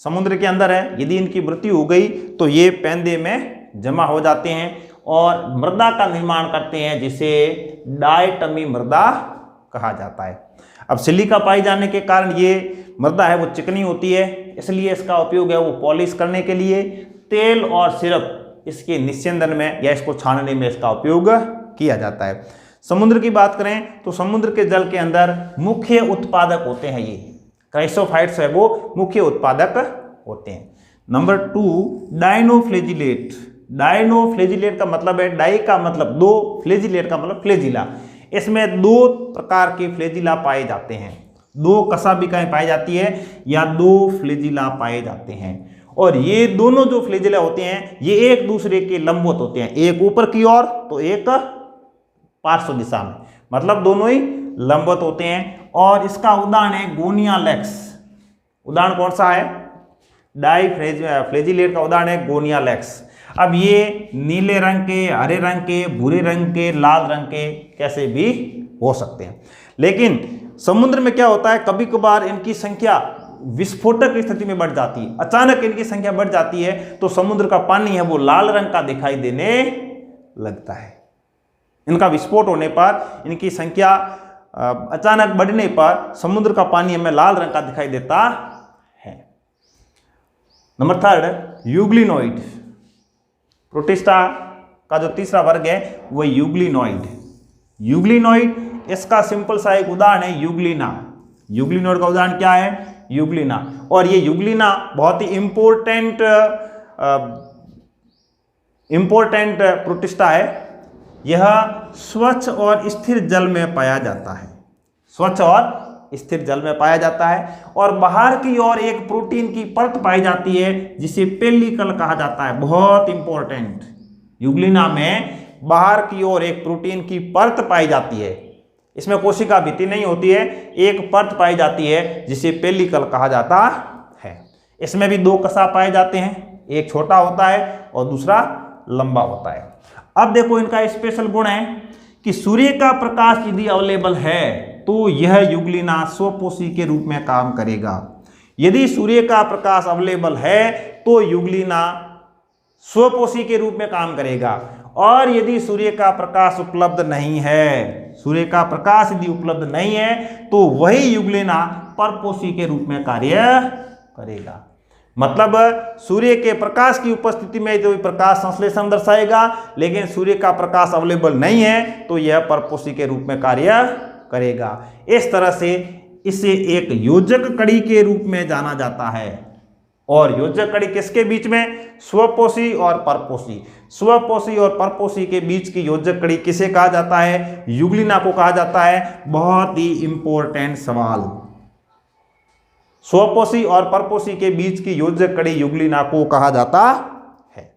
समुद्र के अंदर है, यदि इनकी मृत्यु हो गई तो ये पैंदे में जमा हो जाते हैं और मृदा का निर्माण करते हैं, जिसे डायटमी मृदा कहा जाता है। अब सिलिका पाई जाने के कारण ये मृदा है वो चिकनी होती है, इसलिए इसका उपयोग है वो पॉलिश करने के लिए, तेल और सिरप इसके निस्यंदन में या इसको छानने में इसका उपयोग किया जाता है। समुद्र की बात करें तो समुद्र के जल के अंदर मुख्य उत्पादक होते हैं ये क्राइसोफाइट्स है वो मुख्य उत्पादक होते हैं। नंबर 2 डायनोफ्लेजिलेट। डायनोफ्लेजिलेट का मतलब है, डाई का मतलब दो, फ्लेजिलेट का मतलब फ्लेजिला। इसमें दो प्रकार के फ्लेजिला पाए जाते हैं, दो कशाभिकाएं पाई जाती है या दो फ्लेजिला पाए जाते हैं। और ये दोनों जो फ्लेजिला होते हैं ये एक दूसरे के लंबवत होते हैं, एक ऊपर की ओर तो एक पार्श्व दिशा में, मतलब दोनों ही लंबवत होते हैं। और इसका उदाहरण है गोनियालेक्स। उदाहरण कौन सा है, फ्लेजिलेट का उदाहरण है गोनियालेक्स। अब ये नीले रंग के, हरे रंग के, भूरे रंग के, लाल रंग के कैसे भी हो सकते हैं। लेकिन समुद्र में क्या होता है, कभी कभार इनकी संख्या विस्फोटक स्थिति में बढ़ जाती है, अचानक इनकी संख्या बढ़ जाती है तो समुद्र का पानी है वो लाल रंग का दिखाई देने लगता है। इनका विस्फोट होने पर, इनकी संख्या अचानक बढ़ने पर समुद्र का पानी हमें लाल रंग का दिखाई देता है। नंबर 3 यूग्लिनोइड। प्रोटिस्टा का जो तीसरा वर्ग है वह यूग्लिनोइड। यूग्लिनोइड इसका सिंपल सा एक उदाहरण है यूग्लिना। यूग्लिनोइड का उदाहरण क्या है, यूग्लिना। और ये यूग्लिना बहुत ही इंपॉर्टेंट प्रोटिस्टा है। यह स्वच्छ और स्थिर जल में पाया जाता है, स्वच्छ और स्थिर जल में पाया जाता है। और बाहर की ओर एक प्रोटीन की परत पाई जाती है जिसे पेलिकल कहा जाता है, बहुत इंपॉर्टेंट। यूग्लिना में बाहर की ओर एक प्रोटीन की परत पाई जाती है। इसमें कोशिका भित्ति नहीं होती है, एक परत पाई जाती है जिसे पेलिकल कहा जाता है। इसमें भी दो कसा पाए जाते हैं, एक छोटा होता है और दूसरा लंबा होता है। अब देखो इनका स्पेशल गुण है कि सूर्य का प्रकाश यदि अवेलेबल है तो यह युग्लिना स्वपोषी के रूप में काम करेगा। यदि सूर्य का प्रकाश अवेलेबल है तो युग्लिना स्वपोषी के रूप में काम करेगा, और यदि सूर्य का प्रकाश उपलब्ध नहीं है, सूर्य का प्रकाश यदि उपलब्ध नहीं है तो वही युग्लिना परपोषी के रूप में कार्य करेगा। मतलब सूर्य के प्रकाश की उपस्थिति में जो प्रकाश संश्लेषण दर्शाएगा, लेकिन सूर्य का प्रकाश अवेलेबल नहीं है तो यह परपोषी के रूप में कार्य करेगा। इस तरह से इसे एक योजक कड़ी के रूप में जाना जाता है। और योजक कड़ी किसके बीच में? स्वपोषी और परपोषी। स्वपोषी और परपोषी के बीच की योजक कड़ी किसे कहा जाता है? युग्लिना को कहा जाता है। बहुत ही इंपॉर्टेंट सवाल। स्वपोषी और परपोषी के बीच की योजक कड़ी युग्लिना को कहा जाता है।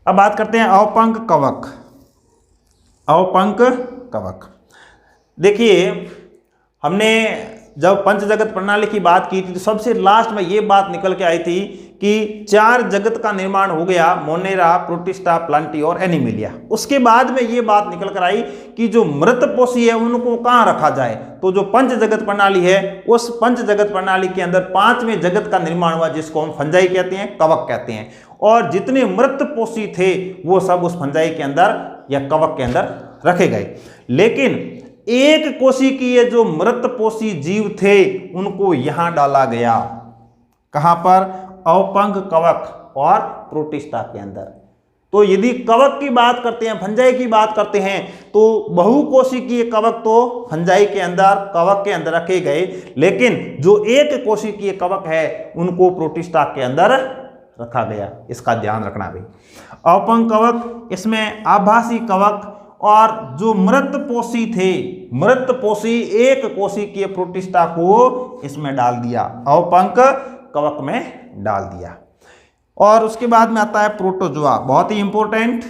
अब बात करते हैं अवपंक कवक। अवपंक कवक, देखिए हमने जब पंच जगत प्रणाली की बात की थी तो सबसे लास्ट में ये बात निकल के आई थी कि 4 जगत का निर्माण हो गया, मोनेरा, प्रोटिस्टा, प्लांटी और एनिमेलिया। उसके बाद में ये बात निकल कर आई कि जो मृतपोषी है उनको कहाँ रखा जाए। तो जो पंच जगत प्रणाली है उस पंच जगत प्रणाली के अंदर 5वें जगत का निर्माण हुआ जिसको हम फंजाई कहते हैं, कवक कहते हैं। और जितने मृतपोषी थे वो सब उस फंजाई के अंदर या कवक के अंदर रखे गए। लेकिन एक कोशिकीय जो मृतपोषी जीव थे उनको यहां डाला गया। कहां पर? अवपंक कवक और प्रोटिस्टा के अंदर। तो यदि कवक की बात करते हैं, फंजाई की बात करते हैं, तो बहुकोशिकीय कवक तो फंजाई के अंदर, कवक के अंदर रखे गए, लेकिन जो एक कोशिकीय कवक है उनको प्रोटिस्टा के अंदर रखा गया। इसका ध्यान रखना भी। अवपंक कवक, इसमें आभासी कवक और जो मृतपोषी थे, मृतपोषी एक कोशिकीय प्रोटिस्टा को इसमें डाल दिया, अवपंक कवक में डाल दिया। और उसके बाद में आता है प्रोटोजोआ, बहुत ही इंपॉर्टेंट।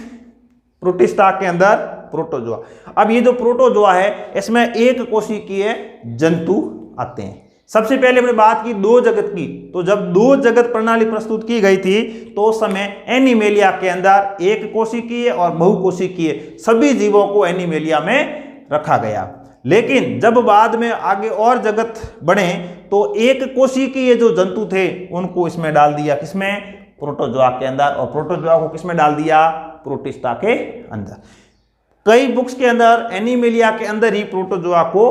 प्रोटिस्टा के अंदर प्रोटोजोआ। अब ये जो प्रोटोजोआ है इसमें एक कोशिकीय जंतु आते हैं। सबसे पहले हमने बात की 2 जगत की, तो जब 2 जगत प्रणाली प्रस्तुत की गई थी तो उस समय एनिमेलिया के अंदर एक कोशिकीय और बहुकोशिकीय सभी जीवों को एनिमेलिया में रखा गया। लेकिन जब बाद में आगे और जगत बढ़े तो एक कोशिकीय जो जंतु थे उनको इसमें डाल दिया। किसमें? प्रोटोजोआ के अंदर। और प्रोटोजोआ को किसमें डाल दिया? प्रोटिस्टा के अंदर। कई बुक्स के अंदर एनिमेलिया के अंदर ही प्रोटोजोआ को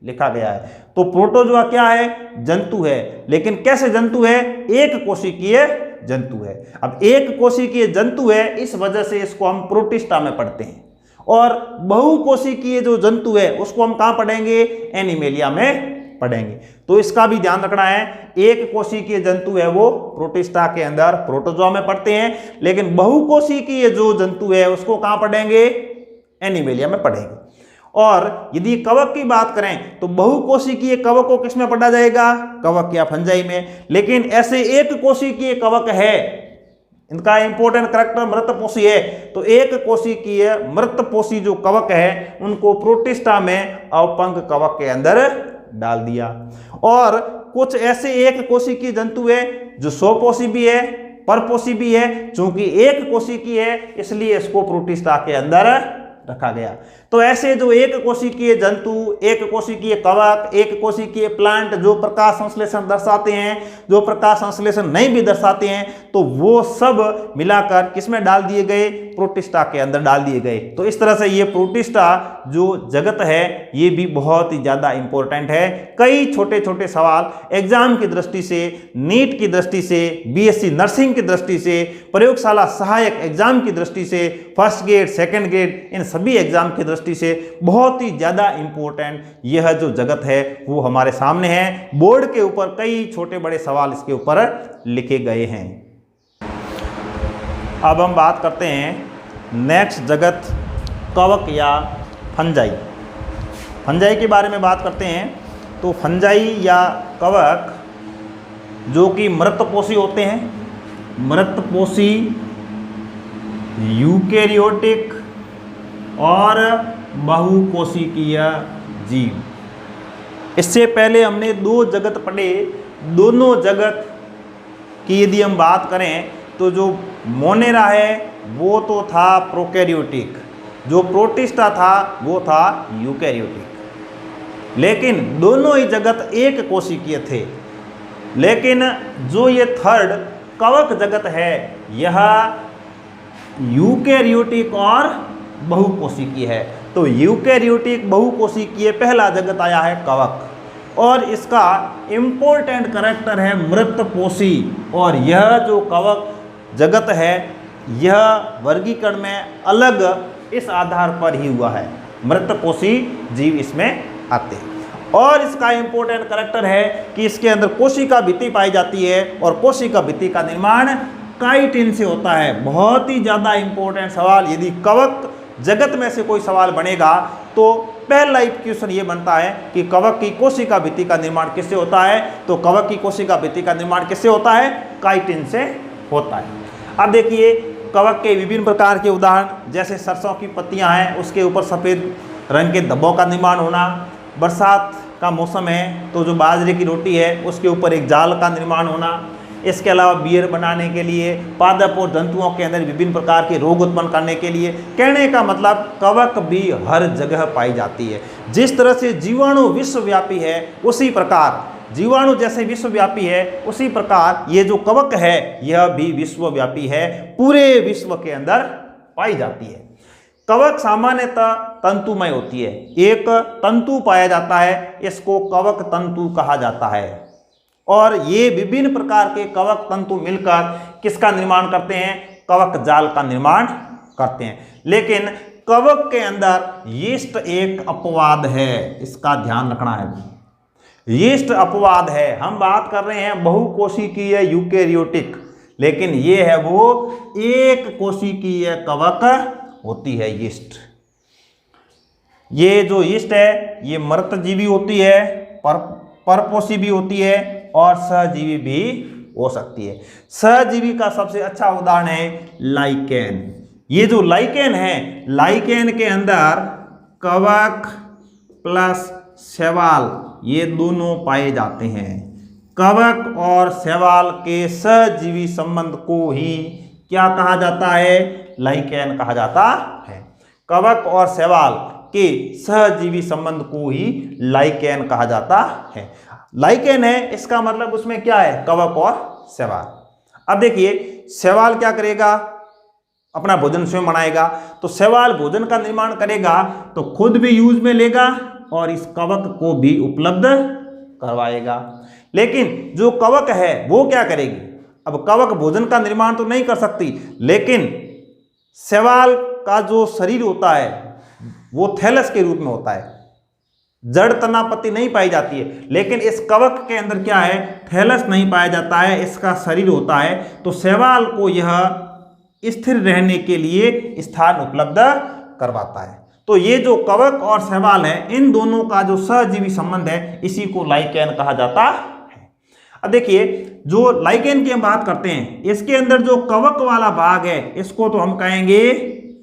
लिखा गया है। तो प्रोटोजोआ क्या है? जंतु है। लेकिन कैसे जंतु है? एक कोशिकीय जंतु है। अब एक कोशिकीय जंतु है, इस वजह से इसको हम प्रोटिस्टा में पढ़ते हैं। और बहुकोशिकीय जो जंतु है उसको हम कहां पढ़ेंगे? एनिमेलिया में पढ़ेंगे। तो इसका भी ध्यान रखना है। एक कोशिकीय जंतु है वो प्रोटिस्टा के अंदर, प्रोटोजोआ में पढ़ते हैं, लेकिन बहुकोशिकीय जो जंतु है उसको कहां पढ़ेंगे? एनिमेलिया में पढ़ेंगे। और यदि कवक की बात करें तो बहुकोशिकीय कवक को किसमें पढ़ा जाएगा? कवक या फंजाई में। लेकिन ऐसे एक कोशिकीय कवक है, इनका इंपॉर्टेंट कैरेक्टर मृतपोषी है, तो एक कोशिकीय मृतपोषी जो कवक है उनको प्रोटिस्टा में अवपंक कवक के अंदर डाल दिया। और कुछ ऐसे एक कोशिकीय जंतु है जो स्वपोषी भी है, परपोषी भी है। चूंकि एक कोशिकीय है इसलिए इसको प्रोटिस्टा के अंदर रखा गया। तो ऐसे जो एक कोशिकीय जंतु, एक कोशिकीय कवक, एक कोशिकीय प्लांट जो प्रकाश संश्लेषण दर्शाते हैं, जो प्रकाश संश्लेषण नहीं भी दर्शाते हैं, तो वो सब मिलाकर किसमें डाल दिए गए? प्रोटिस्टा के अंदर डाल दिए गए। तो इस तरह से ये प्रोटिस्टा जो जगत है ये भी बहुत ही ज्यादा इंपॉर्टेंट है। कई छोटे छोटे सवाल एग्जाम की दृष्टि से, नीट की दृष्टि से, बीएससी नर्सिंग की दृष्टि से, प्रयोगशाला सहायक एग्जाम की दृष्टि से, फर्स्ट ग्रेड, सेकंड ग्रेड, इन सभी एग्जाम की दृष्टि से बहुत ही ज्यादा इंपॉर्टेंट यह जो जगत है वो हमारे सामने है। बोर्ड के ऊपर कई छोटे बड़े सवाल इसके ऊपर लिखे गए हैं। अब हम बात करते हैं नेक्स्ट जगत, कवक या फंजाई। फंजाई के बारे में बात करते हैं। तो फंजाई या कवक जो कि मृतपोषी होते हैं, मृतपोषी यूकेरियोटिक और बहुकोशिकीय जीव। इससे पहले हमने दो जगत पढ़े, दोनों जगत की यदि हम बात करें तो जो मोनेरा है वो तो था प्रोकैरियोटिक, जो प्रोटिस्टा था वो था यूकैरियोटिक। लेकिन दोनों ही जगत एक कोशिकीय थे। लेकिन जो ये थर्ड कवक जगत है यह यूकैरियोटिक और बहुकोशिकीय है। तो यूकैरियोटिक बहुकोशिकीय पहला जगत आया है कवक, और इसका इम्पोर्टेंट करैक्टर है मृतपोषी। और यह जो कवक जगत है यह वर्गीकरण में अलग इस आधार पर ही हुआ है, मृतपोषी जीव इसमें आते हैं। और इसका इम्पोर्टेंट करैक्टर है कि इसके अंदर कोशिका भित्ति पाई जाती है, और कोशिका भित्ति का निर्माण काइटिन से होता है। बहुत ही ज़्यादा इम्पोर्टेंट सवाल, यदि कवक जगत में से कोई सवाल बनेगा तो पहला ही क्वेश्चन ये बनता है कि कवक की कोशिका भित्ति का निर्माण किससे होता है। तो कवक की कोशिका भित्ति का निर्माण किससे होता है, काइटिन से होता है। अब देखिए कवक के विभिन्न प्रकार के उदाहरण, जैसे सरसों की पत्तियां हैं उसके ऊपर सफ़ेद रंग के धब्बों का निर्माण होना, बरसात का मौसम है तो जो बाजरे की रोटी है उसके ऊपर एक जाल का निर्माण होना, इसके अलावा बियर बनाने के लिए, पादप और जंतुओं के अंदर विभिन्न प्रकार के रोग उत्पन्न करने के लिए। कहने का मतलब कवक भी हर जगह पाई जाती है। जिस तरह से जीवाणु विश्वव्यापी है उसी प्रकार, जीवाणु जैसे विश्वव्यापी है उसी प्रकार ये जो कवक है यह भी विश्वव्यापी है, पूरे विश्व के अंदर पाई जाती है। कवक सामान्यतः तंतुमय होती है, एक तंतु पाया जाता है, इसको कवक तंतु कहा जाता है। और ये विभिन्न प्रकार के कवक तंतु मिलकर किसका निर्माण करते हैं, कवक जाल का निर्माण करते हैं। लेकिन कवक के अंदर यीस्ट एक अपवाद है, इसका ध्यान रखना है। यीस्ट अपवाद है, हम बात कर रहे हैं बहुकोशिकीय यूकैरियोटिक, लेकिन ये है वो एक कोशिकीय कवक होती है यीस्ट। ये जो यीस्ट है ये मृतजीवी होती है, परपोषी भी होती है और सहजीवी भी हो सकती है। सहजीवी का सबसे अच्छा उदाहरण है लाइकेन। ये जो लाइकेन है, लाइकेन के अंदर कवक प्लस शैवाल ये दोनों पाए जाते हैं। कवक और शैवाल के सहजीवी संबंध को ही क्या कहा जाता है, लाइकेन कहा जाता है। कवक और शैवाल के सहजीवी संबंध को ही लाइकेन कहा जाता है। लाइकेन है इसका मतलब उसमें क्या है, कवक और शैवाल। अब देखिए शैवाल क्या करेगा, अपना भोजन स्वयं बनाएगा। तो शैवाल भोजन का निर्माण करेगा तो खुद भी यूज में लेगा और इस कवक को भी उपलब्ध करवाएगा। लेकिन जो कवक है वो क्या करेगी, अब कवक भोजन का निर्माण तो नहीं कर सकती, लेकिन शैवाल का जो शरीर होता है वो थैलस के रूप में होता है, जड़ तनापत्ति नहीं पाई जाती है। लेकिन इस कवक के अंदर क्या है, थैलस नहीं पाया जाता है, इसका शरीर होता है। तो शैवाल को यह स्थिर रहने के लिए स्थान उपलब्ध करवाता है। तो ये जो कवक और शैवाल है इन दोनों का जो सहजीवी संबंध है इसी को लाइकेन कहा जाता है। अब देखिए जो लाइकेन की हम बात करते हैं, इसके अंदर जो कवक वाला भाग है इसको तो हम कहेंगे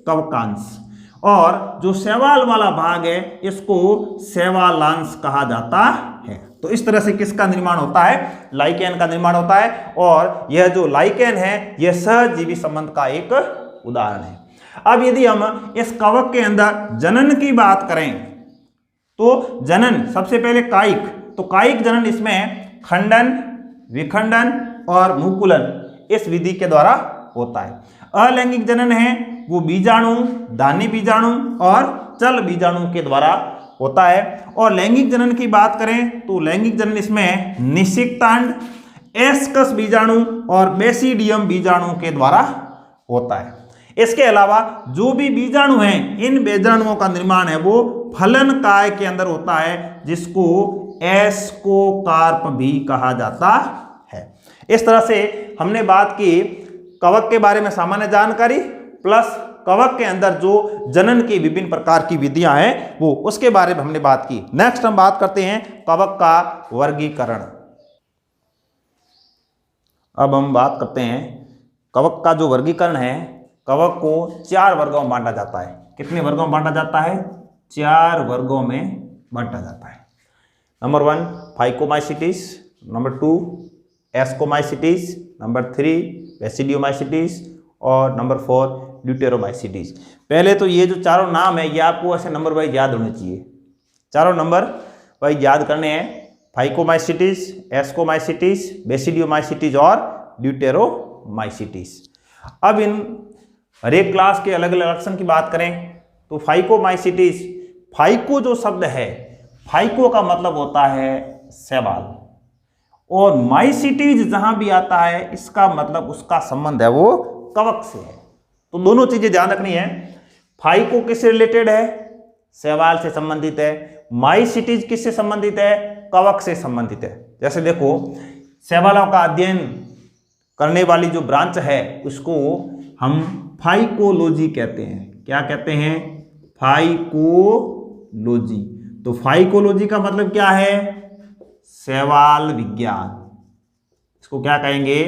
कवकांश, और जो शैवाल वाला भाग है इसको शैवालांश कहा जाता है। तो इस तरह से किसका निर्माण होता है, लाइकेन का निर्माण होता है। और यह जो लाइकेन है यह सहजीवी संबंध का एक उदाहरण है। अब यदि हम इस कवक के अंदर जनन की बात करें तो जनन सबसे पहले कायिक, तो कायिक जनन इसमें खंडन, विखंडन और मुकुलन इस विधि के द्वारा होता है। अलैंगिक जनन है वो बीजाणु, दानी बीजाणु और चल बीजाणु के द्वारा होता है। और लैंगिक जनन की बात करें तो लैंगिक जनन इसमें निषिक्तांड, एस्कस बीजाणु और बेसिडियम बीजाणु के द्वारा होता है। इसके अलावा जो भी बीजाणु हैं इन बीजाणुओं का निर्माण है वो फलन काय के अंदर होता है, जिसको एस्कोकार्प भी कहा जाता है। इस तरह से हमने बात की कवक के बारे में सामान्य जानकारी प्लस कवक के अंदर जो जनन की विभिन्न प्रकार की विधियां हैं वो उसके बारे में हमने बात की। नेक्स्ट हम बात करते हैं कवक का वर्गीकरण। अब हम बात करते हैं कवक का जो वर्गीकरण है कवक को 4 वर्गों में बांटा जाता है। कितने वर्गों में बांटा जाता है? 4 वर्गों में बांटा जाता है। Number 1 phycomycetes, number 2 ascomycetes, number 3 बेसिडियोमाइसीट्स और नंबर 4 ड्यूटेरोमाइसीट्स। पहले तो ये जो चारों नाम है ये आपको ऐसे नंबर वाइज याद होने चाहिए। चारों नंबर वाइज याद करने हैं, फाइकोमाइसीट्स, एस्कोमाइसीट्स, बेसिडियोमाइसीट्स और ड्यूटेरोमाइसीट्स। अब इन हर एक क्लास के अलग अलग लक्षण की बात करें तो फाइकोमाइसीट्स, फाइको जो शब्द है, फाइको का मतलब होता है शैवाल, और माइसीट्स जहां भी आता है इसका मतलब उसका संबंध है वो कवक से है। तो दोनों चीजें ध्यान रखनी है। फाइको किससे रिलेटेड है? शैवाल से संबंधित है। माइसीट्स किससे संबंधित है? कवक से संबंधित है। जैसे देखो, शैवालों का अध्ययन करने वाली जो ब्रांच है उसको हम फाइकोलॉजी कहते हैं। क्या कहते हैं? फाइकोलॉजी। तो फाइकोलॉजी का मतलब क्या है? शैवाल विज्ञान। इसको क्या कहेंगे?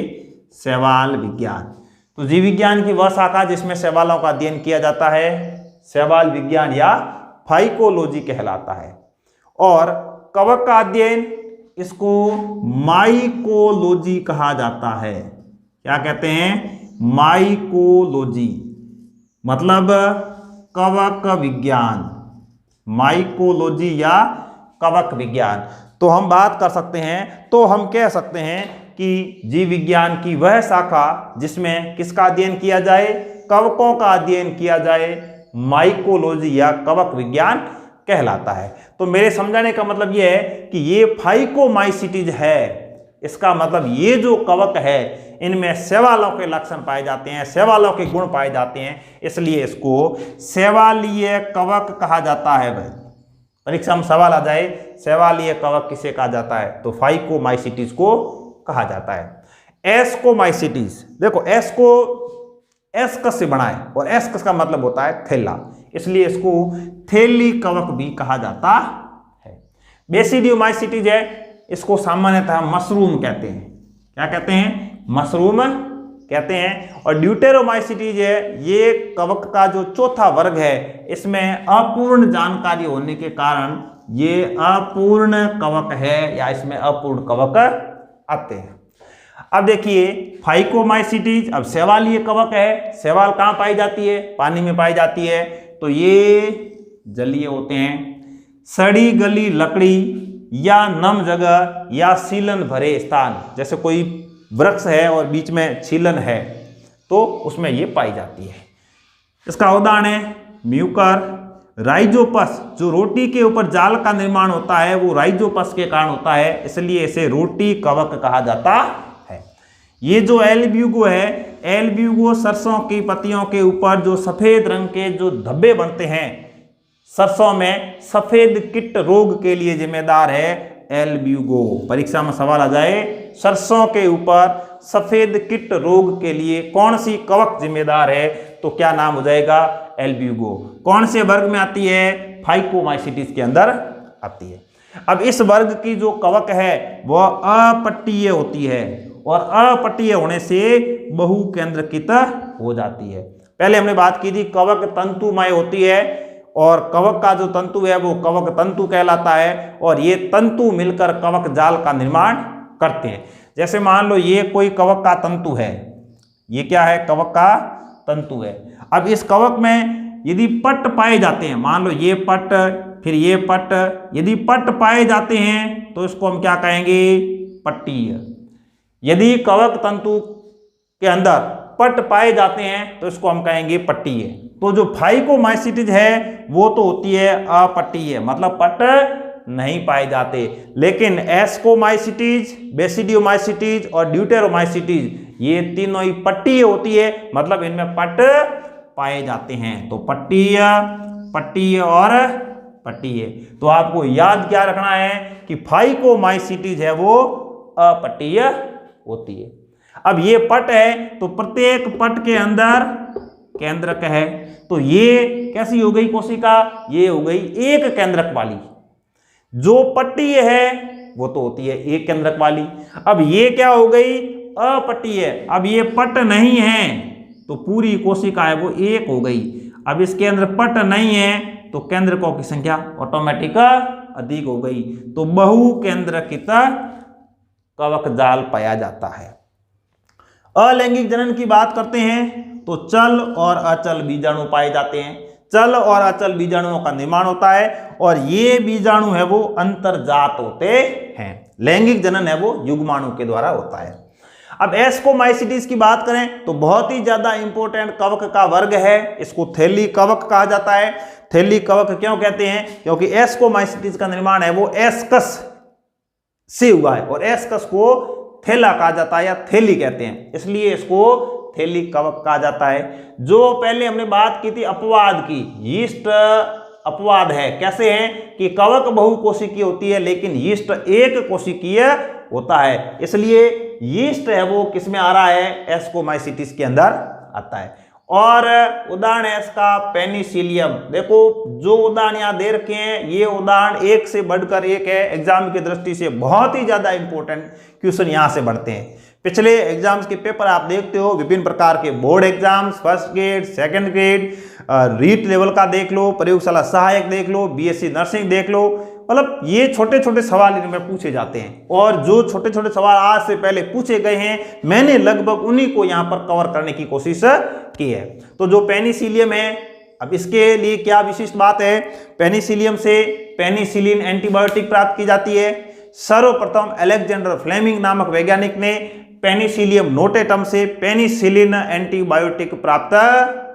शैवाल विज्ञान। तो जीव विज्ञान की वह शाखा जिसमें शैवालों का अध्ययन किया जाता है शैवाल विज्ञान या फाइकोलॉजी कहलाता है। और कवक का अध्ययन इसको माइकोलॉजी कहा जाता है। क्या कहते हैं? माइकोलॉजी, मतलब कवक विज्ञान, माइकोलॉजी या कवक विज्ञान। तो हम बात कर सकते हैं, तो हम कह सकते हैं कि जीव विज्ञान की वह शाखा जिसमें किसका अध्ययन किया जाए? कवकों का अध्ययन किया जाए, माइकोलॉजी या कवक विज्ञान कहलाता है। तो मेरे समझाने का मतलब यह है कि ये फाइकोमाइसीट्स है, इसका मतलब ये जो कवक है इनमें शैवालों के लक्षण पाए जाते हैं, शैवालों के गुण पाए जाते हैं, इसलिए इसको शैवालीय कवक कहा जाता है। भाई परीक्षा में सवाल आ जाए शैवालीय कवक किसे कहा जाता है, तो फाइकोमाइसीट्स को कहा जाता है। एस्कोमाइसीट्स, देखो एस्को एस्कस से बना है और एस्कस का मतलब होता है थैला, इसलिए इसको थैली कवक भी कहा जाता है। बेसिडियोमाइसीट्स है, इसको सामान्यतः मशरूम कहते हैं। क्या कहते हैं? मशरूम कहते हैं। और ड्यूटेरोमाइसीट्स है, ये कवक का जो चौथा वर्ग है, इसमें अपूर्ण जानकारी होने के कारण ये अपूर्ण कवक है या इसमें अपूर्ण कवक आते हैं। अब देखिए फाइकोमाइसीट्स, अब शैवालीय कवक है। शैवाल कहाँ पाई जाती है? पानी में पाई जाती है। तो ये जलीय होते हैं। सड़ी गली लकड़ी या नम जगह या सीलन भरे स्थान, जैसे कोई वृक्ष है और बीच में छीलन है तो उसमें ये पाई जाती है। इसका उदाहरण है म्यूकर, राइजोपस, जो रोटी के ऊपर जाल का निर्माण होता है वो राइजोपस के कारण होता है, इसलिए इसे रोटी कवक कहा जाता है। ये जो एल्ब्यूगो है, एल्ब्यूगो सरसों की पत्तियों के ऊपर जो सफेद रंग के जो धब्बे बनते हैं, सरसों में सफेद कीट रोग के लिए जिम्मेदार है एल्ब्यूगो। परीक्षा में सवाल आ जाए सरसों के ऊपर सफेद कीट रोग के लिए कौन सी कवक जिम्मेदार है, तो क्या नाम हो जाएगा? एल्ब्यूगो। कौन से वर्ग में आती है? फाइकोमाइसीट्स के अंदर आती है। अब इस वर्ग की जो कवक है वह अपट्टीय होती है और अपट्टीय होने से बहुकेंद्रकित हो जाती है। पहले हमने बात की थी कवक तंतुमय होती है और कवक का जो तंतु है वो कवक तंतु कहलाता है और ये तंतु मिलकर कवक जाल का निर्माण करते हैं। जैसे मान लो ये कोई कवक का तंतु है, ये क्या है? कवक का तंतु है। अब इस कवक में यदि पट्ट पाए जाते हैं, मान लो ये पट्ट फिर ये पट्ट, यदि पट्ट पाए जाते हैं तो इसको हम क्या कहेंगे? पट्टीय। यदि कवक तंतु के अंदर पट्ट पाए जाते हैं तो इसको हम कहेंगे पट्टीय। तो जो फाइकोमाइसीट्स है वो तो होती है अपट्टीय, मतलब पट्ट नहीं पाए जाते। लेकिन एस्कोमाइसीट्स, बेसिडियोमाइसीट्स और ड्यूटेरोमाइसीट्स ये तीनों ही पट्टीय होती है, मतलब इनमें पट्ट पाए जाते हैं। तो पट्टीय, पट्टीय और पट्टीय। तो आपको याद क्या रखना है कि फाइकोमाइसीट्स है वो अपट्टीय होती है। अब ये पट है तो प्रत्येक पट के अंदर केंद्रक है, तो ये कैसी हो गई कोशिका? ये हो गई एक केंद्रक वाली। जो पट्टीय है वो तो होती है एक केंद्रक वाली। अब ये क्या हो गई? अपट्टीय। अब ये पट नहीं है, तो पूरी कोशिका है वो एक हो गई। अब इसके अंदर पट नहीं है तो केंद्रकों की संख्या ऑटोमेटिक अधिक हो गई, तो बहु केंद्रकित कवक जाल पाया जाता है। अलैंगिक जनन की बात करते हैं तो चल और अचल बीजाणु पाए जाते हैं। चल और अचल बीजाणुओं का निर्माण होता है और ये बीजाणु है वो अंतर्जात होते हैं। लैंगिक जनन है वो युग्माणु के द्वारा होता है। अब एस्कोमाइसिटीज की बात करें तो बहुत ही ज्यादा इंपॉर्टेंट कवक का वर्ग है, इसको थैली कवक कहा जाता है। थैली कवक क्यों कहते हैं? क्योंकि एस्कोमाइसिटीज का निर्माण है वो एस्कस से हुआ है और एस्कस को थैला कहा जाता है या थैली कहते हैं, इसलिए इसको थैली कवक कहा जाता है। जो पहले हमने बात की थी अपवाद की, यीस्ट अपवाद है। कैसे है कि कवक बहुकोशिकीय होती है लेकिन यीस्ट एक कोशिकीय होता है, इसलिए यीस्ट है वो किस में आ रहा है? एस्कोमाइसिटीज के अंदर आता है। और उदाहरण है इसका पेनिसिलियम। देखो जो उदाहरण यहां दे रखे हैं ये उदाहरण एक से बढ़कर एक है, एग्जाम की दृष्टि से बहुत ही ज्यादा इंपॉर्टेंट क्वेश्चन यहां से बनते हैं। पिछले एग्जाम्स के पेपर आप देखते हो, विभिन्न प्रकार के board exams, first grade, second grade, REET level का देख लो, प्रयोगशाला सहायक देख लो, बीएससी नर्सिंग देख लो, मतलब ये छोटे छोटे सवाल इनमें पूछे जाते हैं। और जो छोटे छोटे सवाल आज से पहले पूछे गए हैं मैंने लगभग उन्हीं को यहाँ पर कवर करने की कोशिश की है। तो जो पेनिसिलियम है, अब इसके लिए क्या विशिष्ट बात है? पेनिसिलियम से पेनिसिलिन एंटीबायोटिक प्राप्त की जाती है। सर्वप्रथम अलेक्जेंडर फ्लेमिंग नामक वैज्ञानिक ने पेनिसिलियम नोटेटम से पेनिसिलिन एंटीबायोटिक प्राप्त